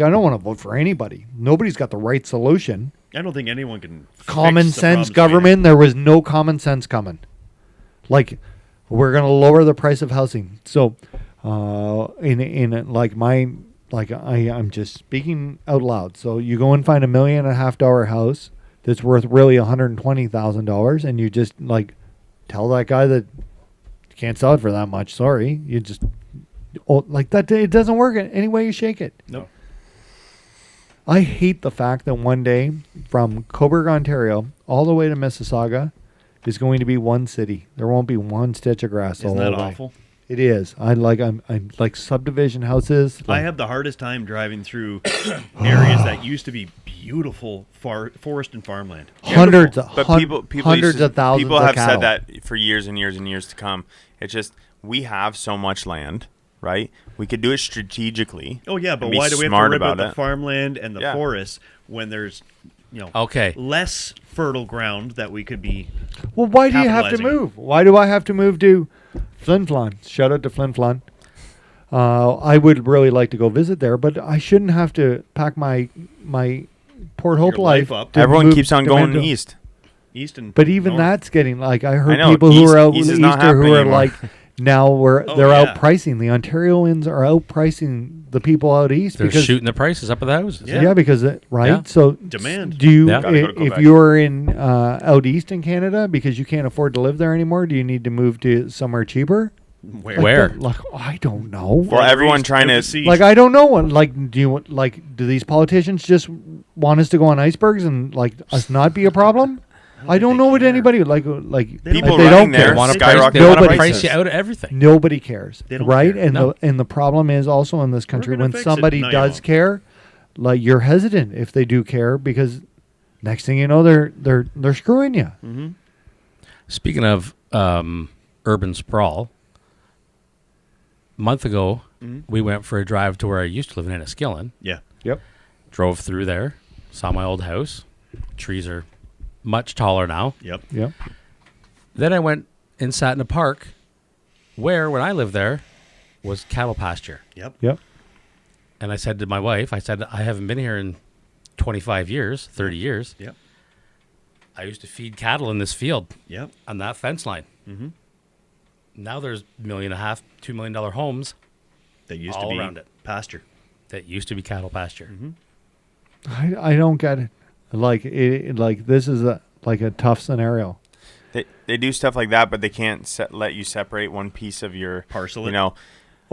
don't want to vote for anybody. Nobody's got the right solution. I don't think anyone can. Common fix the sense problems we government. There was no common sense coming. Like, we're going to lower the price of housing. So, in like mine. Like I'm just speaking out loud. So you go and find $1.5 million house that's worth really $120,000, and you just like tell that guy that you can't sell it for that much. Sorry, you just like that. It doesn't work any way you shake it. No. I hate the fact that one day from Cobourg, Ontario, all the way to Mississauga is going to be one city. There won't be one stitch of grass. Isn't all that the way. awful? It is. I'm like subdivision houses. I have the hardest time driving through areas that used to be beautiful forest and farmland. hundreds But hun- people hundreds used to- of thousands people of have cattle. said that for years and years and years to come. It's just we have so much land, right? We could do it strategically. Oh yeah, but and be why do we have to smart rip out about the it. farmland and the Yeah. forests when there's Okay. less fertile ground that we could be? Well, why do you have to Capitalizing. move? Why do I have to move to Flin Flon? Shout out to Flin Flon. I would really like to go visit there, but I shouldn't have to pack my Port Hope Your life life. up. to Everyone move keeps on to going Mendo- east. East and But even north. that's getting like I heard know, people who east- are out east is Easter not who happening are anymore. like now Oh, they're yeah. outpricing the Ontarians are outpricing the people out east They're because shooting the prices up at the houses. Yeah. because right. Yeah. So Demand. Do you Yeah. Gotta go to if Quebec. you're in out east in Canada because you can't afford to live there anymore? Do you need to move to somewhere cheaper? Where? Like I don't know. Well, everyone East trying out to sea. Like I don't know. Like do these politicians just want us to go on icebergs and like us not be a problem? I don't they know what care. anybody like. don't People they running don't there care. They want to skyrocket Nobody- price you out of everything. Nobody cares, They don't right? care. And No. the problem is also in this country gonna when fix it. somebody No, you does won't. care, like you're hesitant if they do care because next thing you know they're screwing you. Speaking of urban sprawl, a month ago, we went for a drive to where I used to live in Enniskillen. Yeah. Yep. Drove through there, saw my old house. Trees are much taller now. Yep. Yep. Then I went and sat in a park where, when I lived there, was cattle pasture. Yep. Yep. And I said to my wife, I haven't been here in 25 years, 30 years. Yep. I used to feed cattle in this field Yep. on that fence line. Mm-hmm. Now there's $1.5 million, $2 million homes That used all to be around it. pasture. that used to be cattle pasture. I don't get it. Like this is a tough scenario. They do stuff like that, but they can't let you separate one piece of your Parcel it. You know,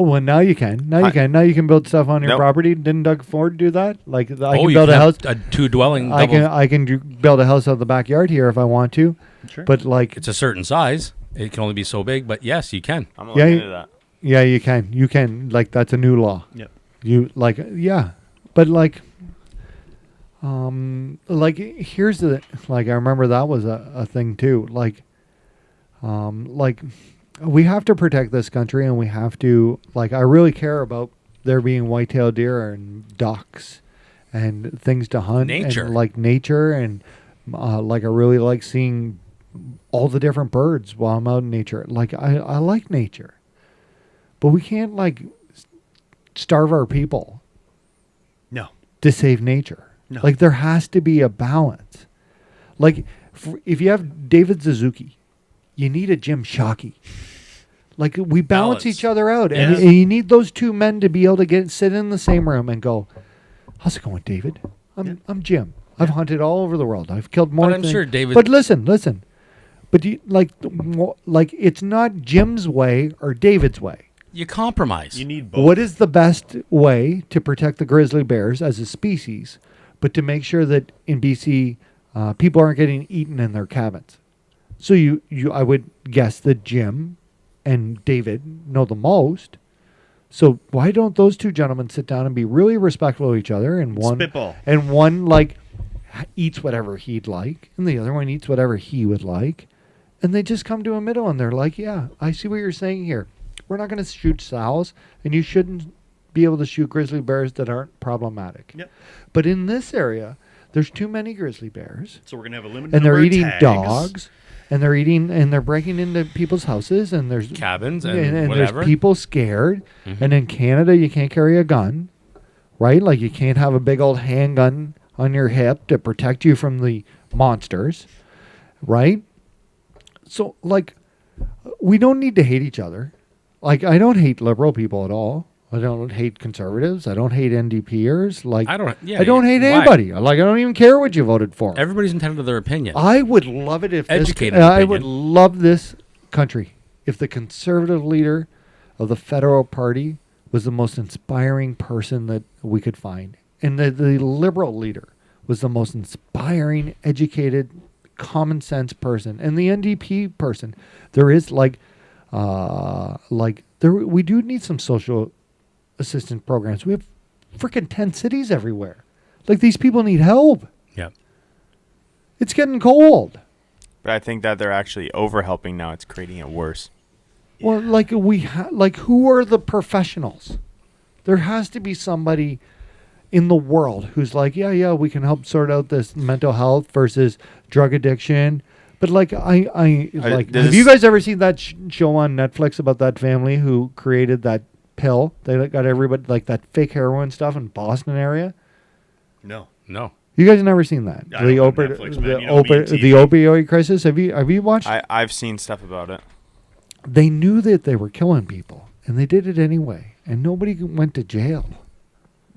Oh, well, now you can. Now you can. Now you can build stuff on your Nope. property. Didn't Doug Ford do that? Like I you can build a have house. a two-dwelling I double. can build a house out of the backyard here if I want to. Sure. But like, It's a certain size. It can only be so big, but yes, you can. I'm Yeah, looking you- into that. yeah, you can. You can. Like that's a new law. Yep. You like yeah, but like here's the like I remember that was a thing too. Like we have to protect this country and we have to like I really care about there being white-tailed deer and ducks and things to hunt Nature. and like nature and like I really like seeing all the different birds while I'm out in nature. Like I like nature, but we can't like starve our people No. to save nature. No. Like there has to be a balance. Like if you have David Suzuki, you need a Jim Shockey. Like we balance Balance. each other out, and Yeah. you need those two men to be able to sit in the same room and go, "How's it going, David? I'm Jim. I've hunted all over the world. I've killed more. But I'm sure David- But listen. But do you, like it's not Jim's way or David's way. You compromise. You need both. What is the best way to protect the grizzly bears as a species, but to make sure that in BC people aren't getting eaten in their cabins? So I would guess that Jim and David know the most. So why don't those two gentlemen sit down and be really respectful of each other? And one like eats whatever he'd like, and the other one eats whatever he would like, and they just come to a middle, and they're like, "Yeah, I see what you're saying here. We're not going to shoot sows, and you shouldn't be able to shoot grizzly bears that aren't problematic." Yep. But in this area, there's too many grizzly bears, So we're gonna have a limited and they're number of eating tags. dogs, and they're breaking into people's houses, and there's Cabins and and whatever. there's people scared. And in Canada, you can't carry a gun, right? Like you can't have a big old handgun on your hip to protect you from the monsters, right? So like, we don't need to hate each other. Like I don't hate liberal people at all. I don't hate conservatives. I don't hate NDPers. Like I don't hate why? anybody. Like I don't even care what you voted for. Everybody's entitled to their opinion. I would love it if Educated I opinion. would love this country if the conservative leader of the federal party was the most inspiring person that we could find, and the liberal leader was the most inspiring, educated, common sense person, and the NDP person. There is we do need some social assistance programs. We have freaking 10 cities everywhere. Like these people need help. Yeah. It's getting cold. But I think that they're actually over helping now. It's creating it worse. Well, like who are the professionals? There has to be somebody in the world who's like, yeah, we can help sort out this mental health versus drug addiction. But like, have you guys ever seen that show on Netflix about that family who created that pill? They got everybody like that fake heroin stuff in Boston area. No. You guys never seen that? I don't have Netflix, man. You know me and TV. The opioid crisis. Have you watched? I've seen stuff about it. They knew that they were killing people, and they did it anyway, and nobody went to jail.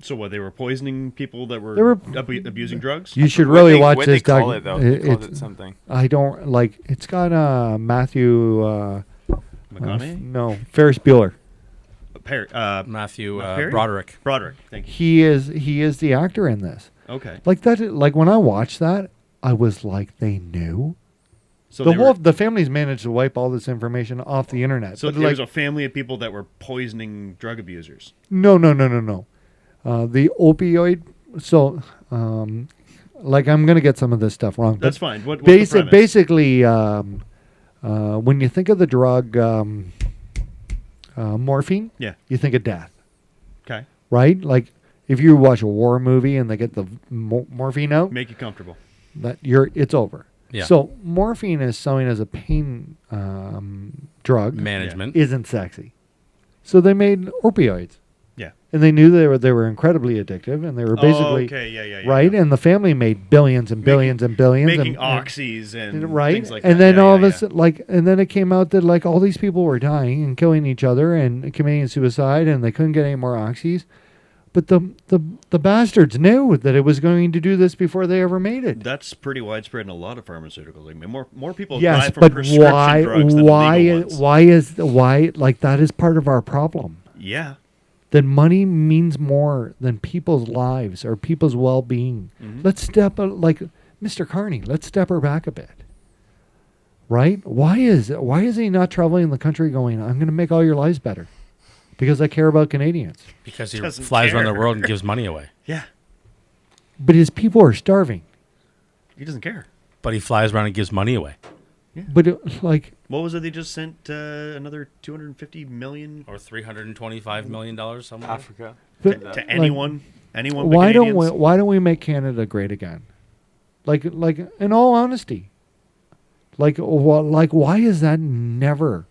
So what? They were poisoning people that were abusing drugs. You should really watch what this. They call it though. They called it something. I don't like. It's got Matthew. McConaughey? No, Ferris Bueller. Matthew Perry? Broderick. Broderick. Thank you. He is the actor in this. Okay. Like that. Like when I watched that, I was like, they knew. So The families managed to wipe all this information off the internet. So but there was like, a family of people that were poisoning drug abusers. No. The opioid. So, like, I'm going to get some of this stuff wrong. That's fine. What's the premise? Basically, when you think of the drug morphine, Yeah. you think of death, Okay. right? Like, if you watch a war movie and they get the morphine out, Make you comfortable. it's over. Yeah. So morphine is selling as a pain drug. Management. Isn't sexy. So they made opioids. Yeah. And they knew they were incredibly addictive, and they were basically Yeah. right. And the family made billions and billions and billions, Making and oxys and right. things like that. And then Yeah, all yeah, of us and then it came out that like all these people were dying and killing each other and committing suicide, and they couldn't get any more oxys. But the bastards knew that it was going to do this before they ever made it. That's pretty widespread in a lot of pharmaceuticals. I mean, more people die Yes, from but prescription drugs than legal ones. why like that is part of our problem. Yeah. That money means more than people's lives or people's well-being. Mm-hmm. Let's step like Mr. Carney. Let's step her back a bit. Right? Why is he not traveling the country going, I'm going to make all your lives better because I care about Canadians? Because he Doesn't flies around the care. world and gives money away. Yeah. But his people are starving. He doesn't care. But he flies around and gives money away. But like What was it? They just sent another $250 million Or $325 million somewhere. Africa. but, to like, anyone. Anyone. but why Canadians? why don't we make Canada great again? Like in all honesty. Like why is that never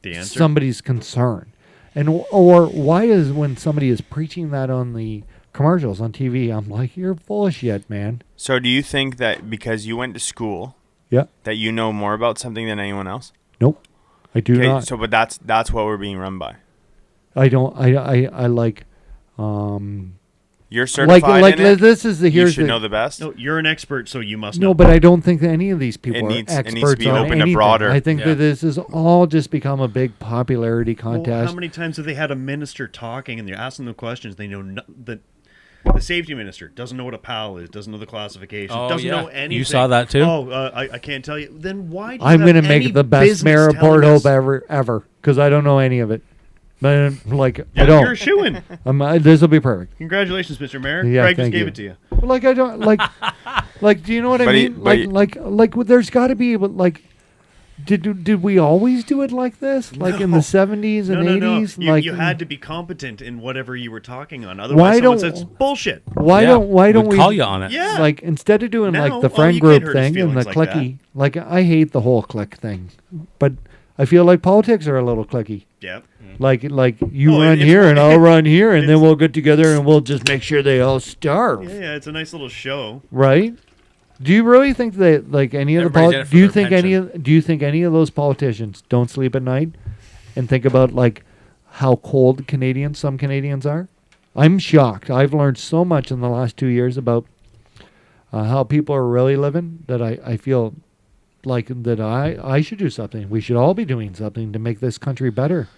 The answer. somebody's concern? And or why is when somebody is preaching that on the commercials on TV, I'm like, you're full of shit, man. So do you think that because you went to school, Yeah. that you know more about something than anyone else? Nope. I do not. So, but that's what we're being run by. I don't. I like. You're certified Like in it. this is the You here's should the know the best. No, you're an expert, so you must know. no, but I don't think that any of these people It needs- are it needs to experts be on open to anything. broader. I think Yeah. that this has all just become a big popularity Well, contest. how many times have they had a minister talking and they're asking them questions? They know the safety minister doesn't know what a PAL is, doesn't know the classification, Oh, doesn't yeah. know anything. You saw that too? Oh, I can't tell you. Then why? Do you I'm going to make the best mayor of Port Hope ever because I don't know any of it. But like I You're don't. a shoo-in. This will be perfect. Congratulations, Mr. Mayor. Yeah, Greg just thank gave you. it to you. But like I don't like. Do you know what I But he- mean? but like there's got to be like. Did we always do it like this? Like in the 70s and 80s? No. Like You had to be competent in whatever you were talking on. Why Otherwise, someone don't- says bullshit. why Yeah. don't We'd we call you on it? Yeah. like instead of doing No, like the oh, friend you group can't hurt his thing and the feelings like clicky? Like I hate the whole click thing, but I feel like politics are a little clicky. Yeah. Like you Oh, run it's here more- and I'll run here and then it's- we'll get together and we'll just make sure they all starve. Yeah, it's a nice little show. Right? Do you really think that like any of the Everybody's in it for do you their think pension. do you think any of those politicians don't sleep at night and think about like how cold some Canadians are? I'm shocked. I've learned so much in the last 2 years about how people are really living that I feel like that I should do something. We should all be doing something to make this country better.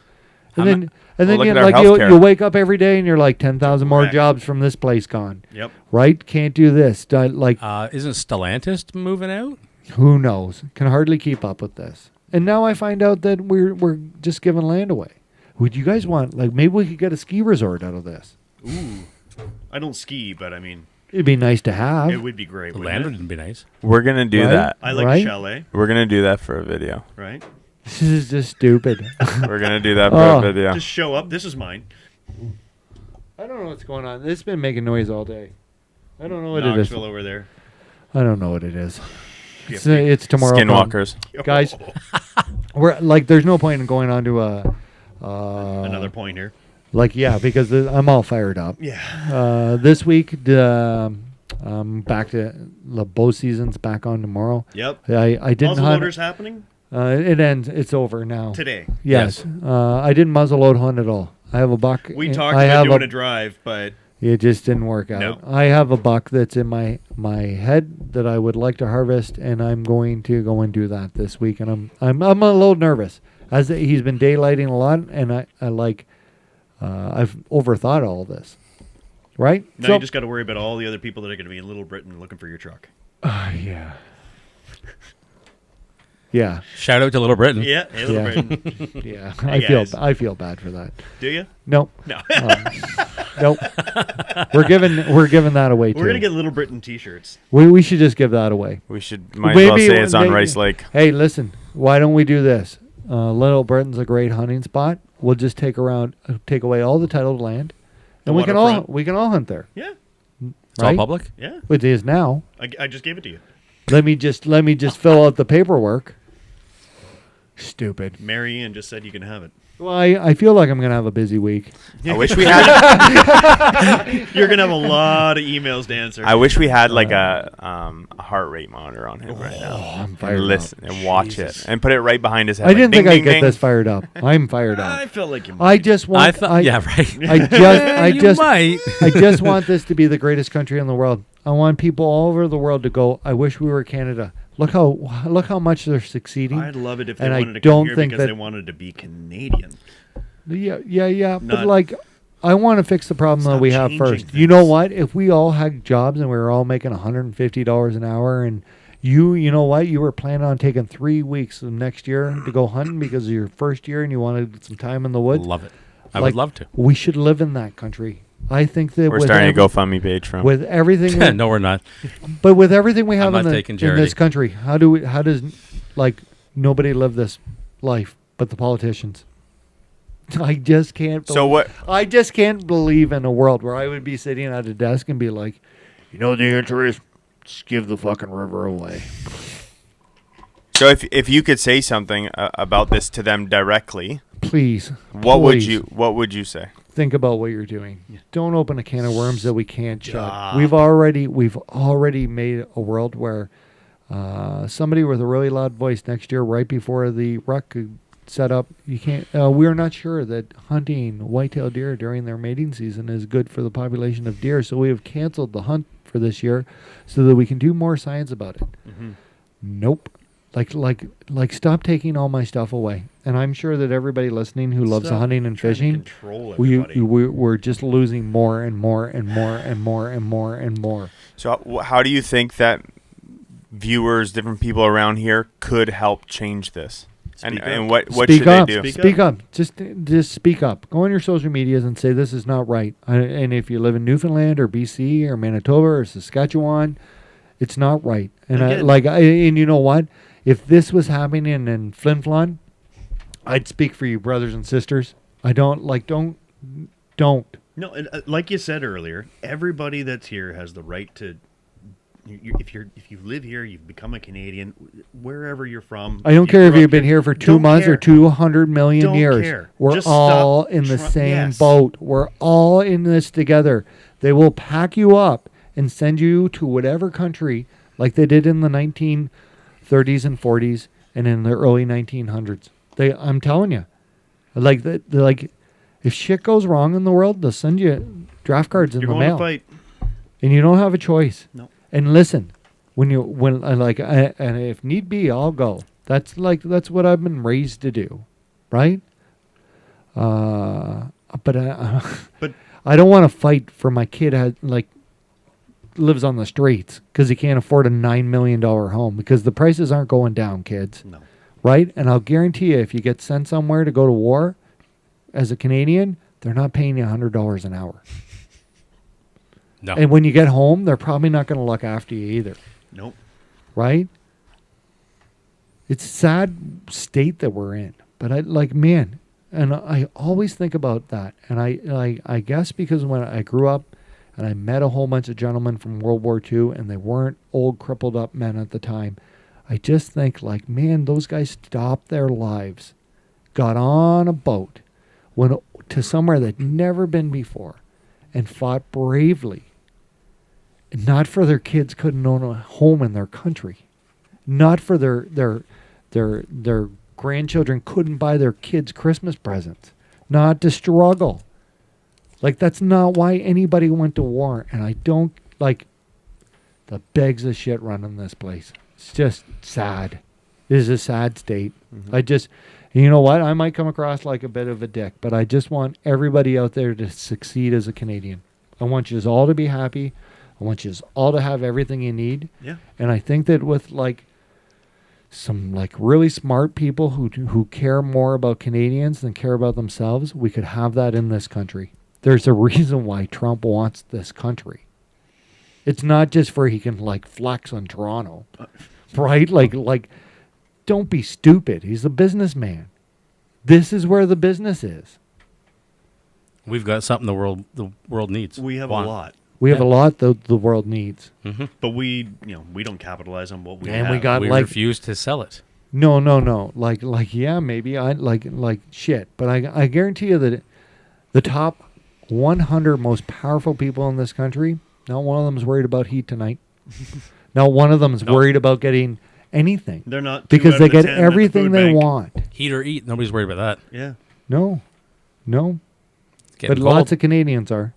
And I'm then and Well, then look you at our like healthcare. you wake up every day and you're like 10,000 more Correct. jobs from this place gone. Yep. Right? Can't do this. Like Isn't Stellantis moving out? who knows? Can hardly keep up with this. And now I find out that we're just giving land away. Would you guys want like maybe we could get a ski resort out of this? Ooh. I don't ski, but I mean, It'd be nice to have. it would be great. The wouldn't land it? would be nice. We're gonna do Right? that. I like Right? chalet, We're gonna do that for a video. right? This is just stupid. We're gonna do that for Oh. a video. Just show up. This is mine. I don't know what's going on. It's been making noise all day. I don't know what it is. Knoxville over there. I don't know what it is. It's, Yeah. it's tomorrow. Skinwalkers. Guys. We're like, there's no point in going on to Another point here. like, yeah, because I'm all fired up. Yeah. This week, back to the bow season's back on tomorrow. Yep. I didn't hunt. Muzzleloader's happening It ends. It's over now. today. Yes. I didn't muzzleload hunt at all. I have a buck. We talked I about have doing a drive, but It just didn't work out. Nope. I have a buck that's in my head that I would like to harvest, and I'm going to go and do that this week. And I'm a little nervous, as he's been daylighting a lot, and I've overthought all this. Right? now you just got to worry about all the other people that are going to be in Little Britain looking for your truck. Yeah. Yeah. Shout out to Little Britain. Yeah, hey, Little Yeah. Britain. Yeah. Hey, guys. I feel bad for that. Do you? Nope. No. Nope. We're giving that away too. We're going to get Little Britain T-shirts. We should just give that away. We should might as well Maybe say it's on maybe- Rice Lake. Hey, listen. Why don't we do this? Little Britain's a great hunting spot. We'll just take away all the titled land, and we can all hunt there. Yeah, It's all public. yeah. It is now. I just gave it to you. Let me just fill out the paperwork. Stupid. Mary Ann just said you can have it. Well, I feel like I'm gonna have a busy week. I wish we had. You're going to have a lot of emails to answer. I wish we had like a heart rate monitor on him right now. I'm fired And up. listen and watch Jesus. it and put it right behind his head. I like, didn't ding, think I'd ding, get ding. this fired up. I'm fired I up. felt like you I might. just want. I thought, yeah, right. I just might. I just want this to be the greatest country in the world. I want people all over the world to go, I wish we were Canada. Look how much they're succeeding. I'd love it if they And I wanted to don't come here think because they that- wanted to be Canadian. Yeah. But Not- like, I want to fix the problem that Stop we have changing first. You know things. what? If we all had jobs and we were all making $150 an hour, and you know what? You were planning on taking 3 weeks of next year to go hunting because of your first year, and you wanted some time in the woods. Love it. I Like, would love to. We should live in that country. I think that We're starting a GoFundMe page from. with everything. we- No, we're not. But with everything we have not in taking this charity. country, how does like nobody live this life but the politicians? I just can't. So what? I just can't believe in a world where I would be sitting at a desk and be like, you know, the answer is just give the fucking river away. So if you could say something about this to them directly, Please, what please would you say? think about what you're doing. Don't open a can of worms that we can't shut. Stop. We've already made a world where somebody with a really loud voice next year, right before the rut could set up, you can't. We're not sure that hunting white-tailed deer during their mating season is good for the population of deer, so we have canceled the hunt for this year, so that we can do more science about it. Mm-hmm. Nope. Like, stop taking all my stuff away. And I'm sure that everybody listening who loves Stop hunting and trying to fishing, control everybody. we're just losing more and more and more and more and more and more. So how do you think that viewers, different people around here, could help change this? Speak up. And what Speak should up. they do? Speak up. Just speak up. Go on your social medias and say this is not right. And if you live in Newfoundland or BC or Manitoba or Saskatchewan, it's not right. And Again. you know what? If this was happening in Flin Flon, I'd speak for you, brothers and sisters. I don't. No, and, like you said earlier, everybody that's here has the right to. If you live here, you've become a Canadian, wherever you're from. I don't you care if grew you've up been here for 2 don't months or care. 200 million Don't years. care. We're Just all stop in the same yes. boat. We're all in this together. They will pack you up and send you to whatever country, like they did in the 1930s and 40s and in the early 1900s. I'm telling you, like if shit goes wrong in the world, they'll send you draft cards in You're the going mail, to fight. and you don't have a choice. No. And listen, and if need be, I'll go. That's what I've been raised to do, right? But But I don't want to fight for my kid lives on the streets because he can't afford a $9 million home because the prices aren't going down, kids. no. Right? And I'll guarantee you, if you get sent somewhere to go to war as a Canadian, they're not paying you $100 an hour. No. And when you get home, they're probably not going to look after you either. Nope. Right? it's a sad state that we're in. But I like, man, and I always think about that. And I guess because when I grew up and I met a whole bunch of gentlemen from World War II, and they weren't old, crippled up men at the time, I just think like, man, those guys stopped their lives, got on a boat, went to somewhere they'd never been before, and fought bravely. Not for their kids couldn't own a home in their country. Not for their grandchildren couldn't buy their kids Christmas presents. Not to struggle. Like, that's not why anybody went to war. And I don't, like, the bags of shit running this place. It's just sad. It is a sad state. I just, you know what? I might come across like a bit of a dick, but I just want everybody out there to succeed as a Canadian. I want you all to be happy. I want you all to have everything you need. Yeah. And I think that with like some like really smart people who care more about Canadians than care about themselves, we could have that in this country. There's a reason why Trump wants this country. It's not just for he can like flex on Toronto, right? Like, don't be stupid. He's a businessman. This is where the business is. We've got something the world needs. We have Want. a lot, We have a lot that the world needs. but we don't capitalize on what we And have. we got We like refuse to sell it. no. Like yeah, maybe I like shit, but I guarantee you that the top 100 most powerful people in this country, not one of them is worried about heat tonight. Not one of them is worried about getting anything. They're not, Because 2 they out of get 10 at the everything food they bank. want. Heat or eat, nobody's worried about that. Yeah. No. It's getting But cold. lots of Canadians are.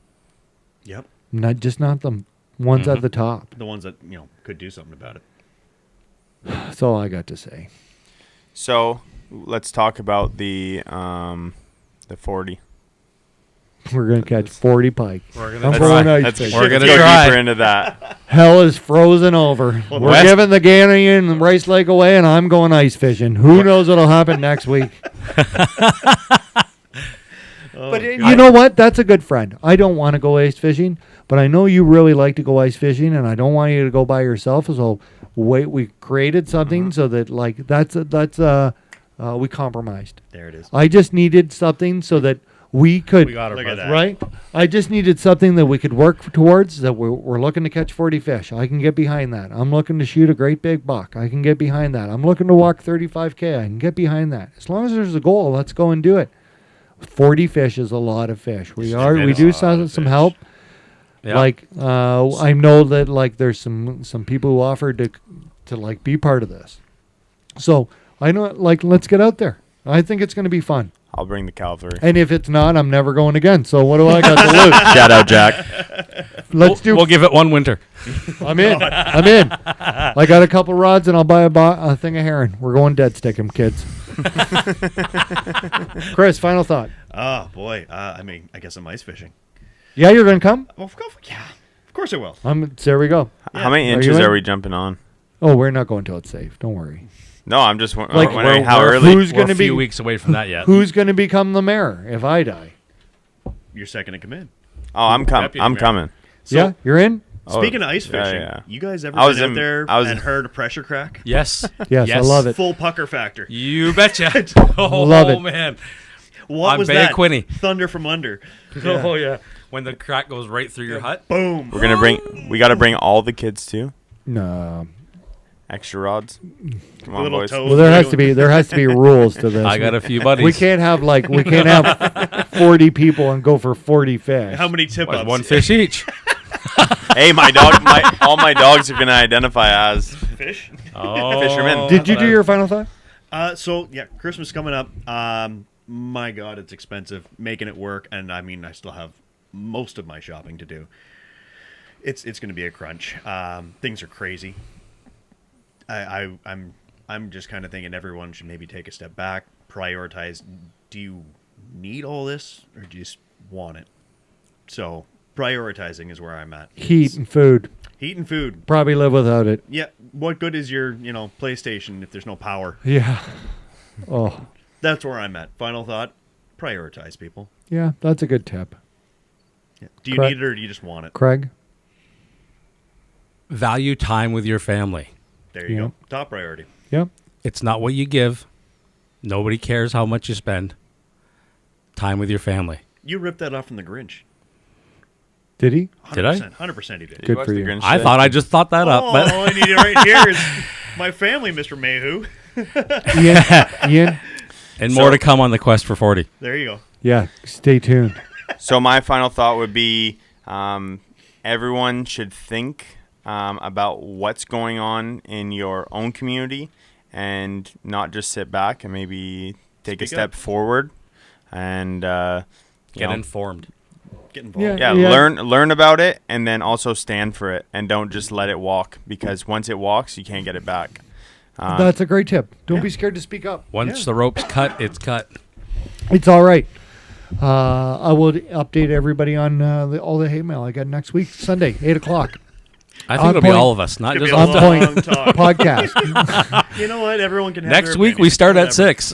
Yep. Not the ones at the top. The ones that could do something about it. That's all I got to say. So let's talk about the 40. We're going to catch 40 pike. We're I'm gonna going try. ice Let's fishing. We're gonna go try. deeper into that. Hell is frozen over. Well, We're West- giving the Ghanaian and Rice Lake away, and I'm going ice fishing. Who knows what'll happen next week? But you know what? That's a good friend. I don't want to go ice fishing, but I know you really like to go ice fishing, and I don't want you to go by yourself. So wait, we created something so that like we compromised. There it is. I just needed something so that we could. We got our Look at brother. that. Right? I just needed something that we could work towards, that we're looking to catch 40 fish. I can get behind that. I'm looking to shoot a great big buck. I can get behind that. I'm looking to walk 35K. I can get behind that. As long as there's a goal, let's go and do it. 40 fish is a lot of fish. We It's do a lot some of fish. help. Yeah. Like I know that like there's some people who offered to like be part of this. So I know, like, let's get out there. I think it's going to be fun. I'll bring the cavalry. And if it's not, I'm never going again. So what do I got to lose? Shout out, Jack. We'll give it one winter. I'm in. I'm in. I got a couple rods, and I'll buy a thing of herring. We're going dead stick 'em, kids. Chris, final thought. Oh boy. I guess I'm ice fishing. Yeah, you're going to come? Well, yeah. Of course I will. There we go. How many Are you inches in? are we jumping on? Oh, we're not going till it's safe. Don't worry. No, I'm just Like, wondering how we're- early. Who's We're going a to be few weeks away from that yet. Who's going to become the mayor if I die? You're second in command. Oh, I'm coming. Deputy I'm mayor. coming. So, Yeah, you're in. Speaking of ice yeah, fishing, yeah. you guys ever I was been out in- there I was- and heard a pressure crack? Yes. Yes, I love it. Full pucker factor. You betcha. Oh, Love it. man. What I'm was Bay that? Quinny. Thunder from under. Oh, yeah. When the crack goes right through your hut. Boom. We got to bring all the kids too. No. Extra rods. Come on, Little boys. toes. Well, there has to be rules to this. I got a few buddies. We can't have 40 people and go for 40 fish. How many tip Well, ups? one fish each. Hey, all my dogs are gonna identify as fish? Oh, Fisherman. Did you do your final thought? So yeah, Christmas coming up. My God, it's expensive making it work, and I mean, I still have most of my shopping to do. It's going to be a crunch. Things are crazy. I'm just kind of thinking everyone should maybe take a step back, prioritize. Do you need all this, or do you just want it? So prioritizing is where I'm at. Heat and food. Heat and food. Probably live without it. Yeah. What good is your PlayStation if there's no power? Yeah. Oh, That's where I'm at. Final thought: prioritize, people. yeah. That's a good tip. Yeah. Do you Correct. need it or do you just want it? Craig? Value time with your family. There you Yeah. go. Top priority. Yep. It's not what you give. Nobody cares how much you spend. Time with your family. You ripped that off from the Grinch. Did he? 100%, Did I? 100% he did. Good watch for the you. Grinch I today? thought I just thought that up. All But I need right here is my family, Mr. Mayhew. Ian? and more to come on the quest for 40. There you go. Yeah, stay tuned. So my final thought would be everyone should think about what's going on in your own community and not just sit back and maybe take a Speak step up. forward and Get informed. Get involved. yeah, learn about it and then also stand for it and don't just let it walk, because once it walks, you can't get it back. That's a great tip. Don't be scared to speak up. Once the rope's cut, it's cut. It's all right. I will update everybody on all the hate mail I got next week, Sunday, 8 o'clock. I think On it'll be point. all of us, not It's just gonna be us. a On long point talk. podcast. You know what? Everyone can have Next their week we opinion. start at Whatever. 6.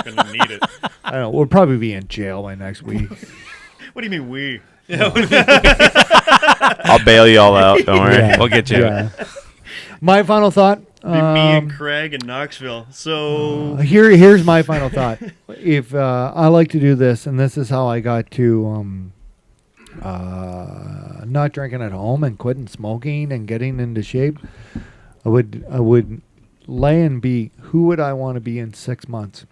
Gonna need it. I don't know. We'll probably be in jail by next week. What do you mean we? I'll bail you all out. Don't worry. Yeah. We'll get you. Yeah. My final thought. Be me and Craig in Knoxville. So Here's my final thought. If I like to do this, and this is how I got to not drinking at home and quitting smoking and getting into shape, I would lay and be who would I want to be in 6 months,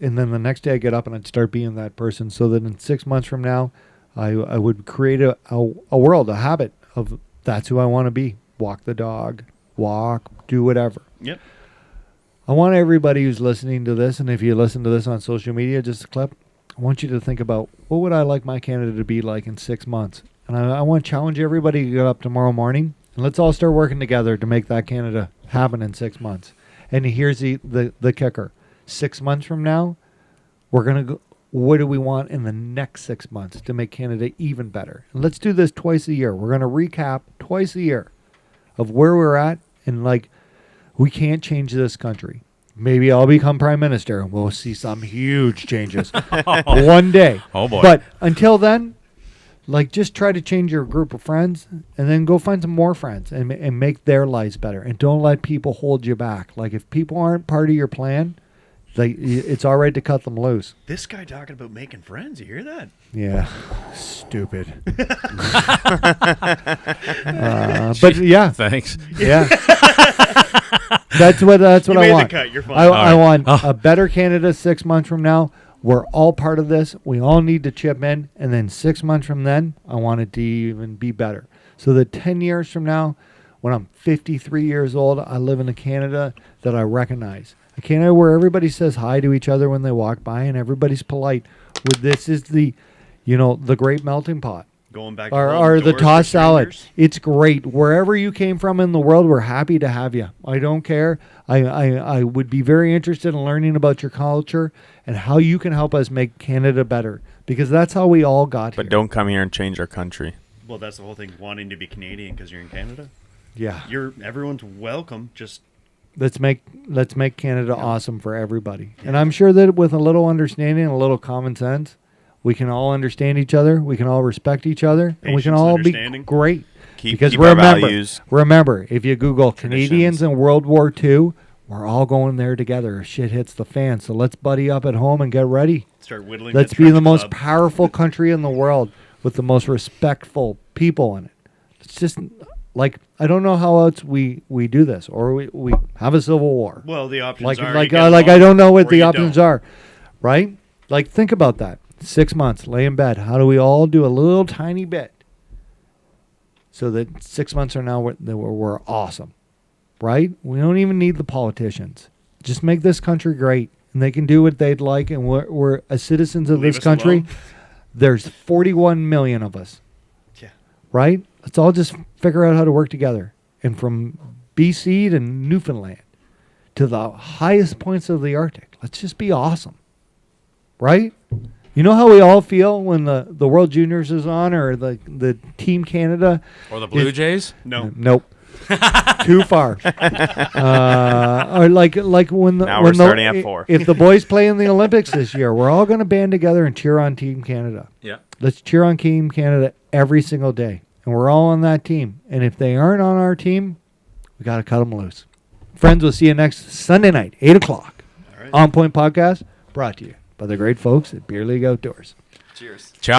and then the next day I get up and I'd start being that person, so that in 6 months from now, I would create a world, a habit of that's who I want to be. Walk the dog, do whatever. yep. I want everybody who's listening to this, and if you listen to this on social media, just a clip, I want you to think about what would I like my Canada to be like in 6 months. And I want to challenge everybody to get up tomorrow morning, and let's all start working together to make that Canada happen in 6 months. And here's the kicker. 6 months from now, we're going to go, what do we want in the next 6 months to make Canada even better? And let's do this twice a year. We're going to recap twice a year of where we're at, and we can't change this country. Maybe I'll become prime minister and we'll see some huge changes one day. Oh, boy. But until then, just try to change your group of friends and then go find some more friends and make their lives better. And don't let people hold you back. If people aren't part of your plan, it's all right to cut them loose. This guy talking about making friends. You hear that? Yeah, stupid. But yeah, Thanks. yeah. That's what You I made want. the cut. You're fine. I want Oh. a better Canada 6 months from now. We're all part of this. We all need to chip in. And then 6 months from then, I want it to even be better. So that 10 years from now, when I'm 53 years old, I live in a Canada that I recognize. A Canada where everybody says hi to each other when they walk by and everybody's polite. This is the great melting pot. Going back to Or holding the doors tossed for salad. strangers. It's great. Wherever you came from in the world, we're happy to have you. I don't care. I would be very interested in learning about your culture and how you can help us make Canada better, because that's how we all got But here. don't come here and change our country. Well, that's the whole thing. Wanting to be Canadian because you're in Canada. Yeah. Everyone's welcome. Just Let's make Canada awesome for everybody. And I'm sure that with a little understanding and a little common sense, we can all understand each other, we can all respect each other, and we can Patience, all be understanding. great. Keep Because our values. remember, if you Google Canadians Traditions. in World War II, we're all going there together if shit hits the fan. So let's buddy up at home and get ready. start whittling. Let's that be the trench most club. powerful country in the world with the most respectful people in it. It's just I don't know how else we do this, or we have a civil war. Well, the options Like are like you get I along don't know what or the you options don't. are, right? Think about that. 6 months, lay in bed. How do we all do a little tiny bit so that 6 months from now we're awesome, right? We don't even need the politicians. Just make this country great, and they can do what they'd like. And we're as citizens of Leave this us country. alone. There's 41 million of us, Yeah. right? Let's all just figure out how to work together. And from BC to Newfoundland to the highest points of the Arctic, let's just be awesome, right? You know how we all feel when the World Juniors is on, or the Team Canada? Or the Blue Jays? No. Nope. Too far. Or like when the Now when we're starting at 4. If the boys play in the Olympics this year, we're all going to band together and cheer on Team Canada. Yeah. Let's cheer on Team Canada every single day, and we're all on that team. And if they aren't on our team, we got to cut them loose. Friends, we'll see you next Sunday night, 8 o'clock. All right. On Point Podcast, brought to you by the great folks at Beer League Outdoors. Cheers. Ciao.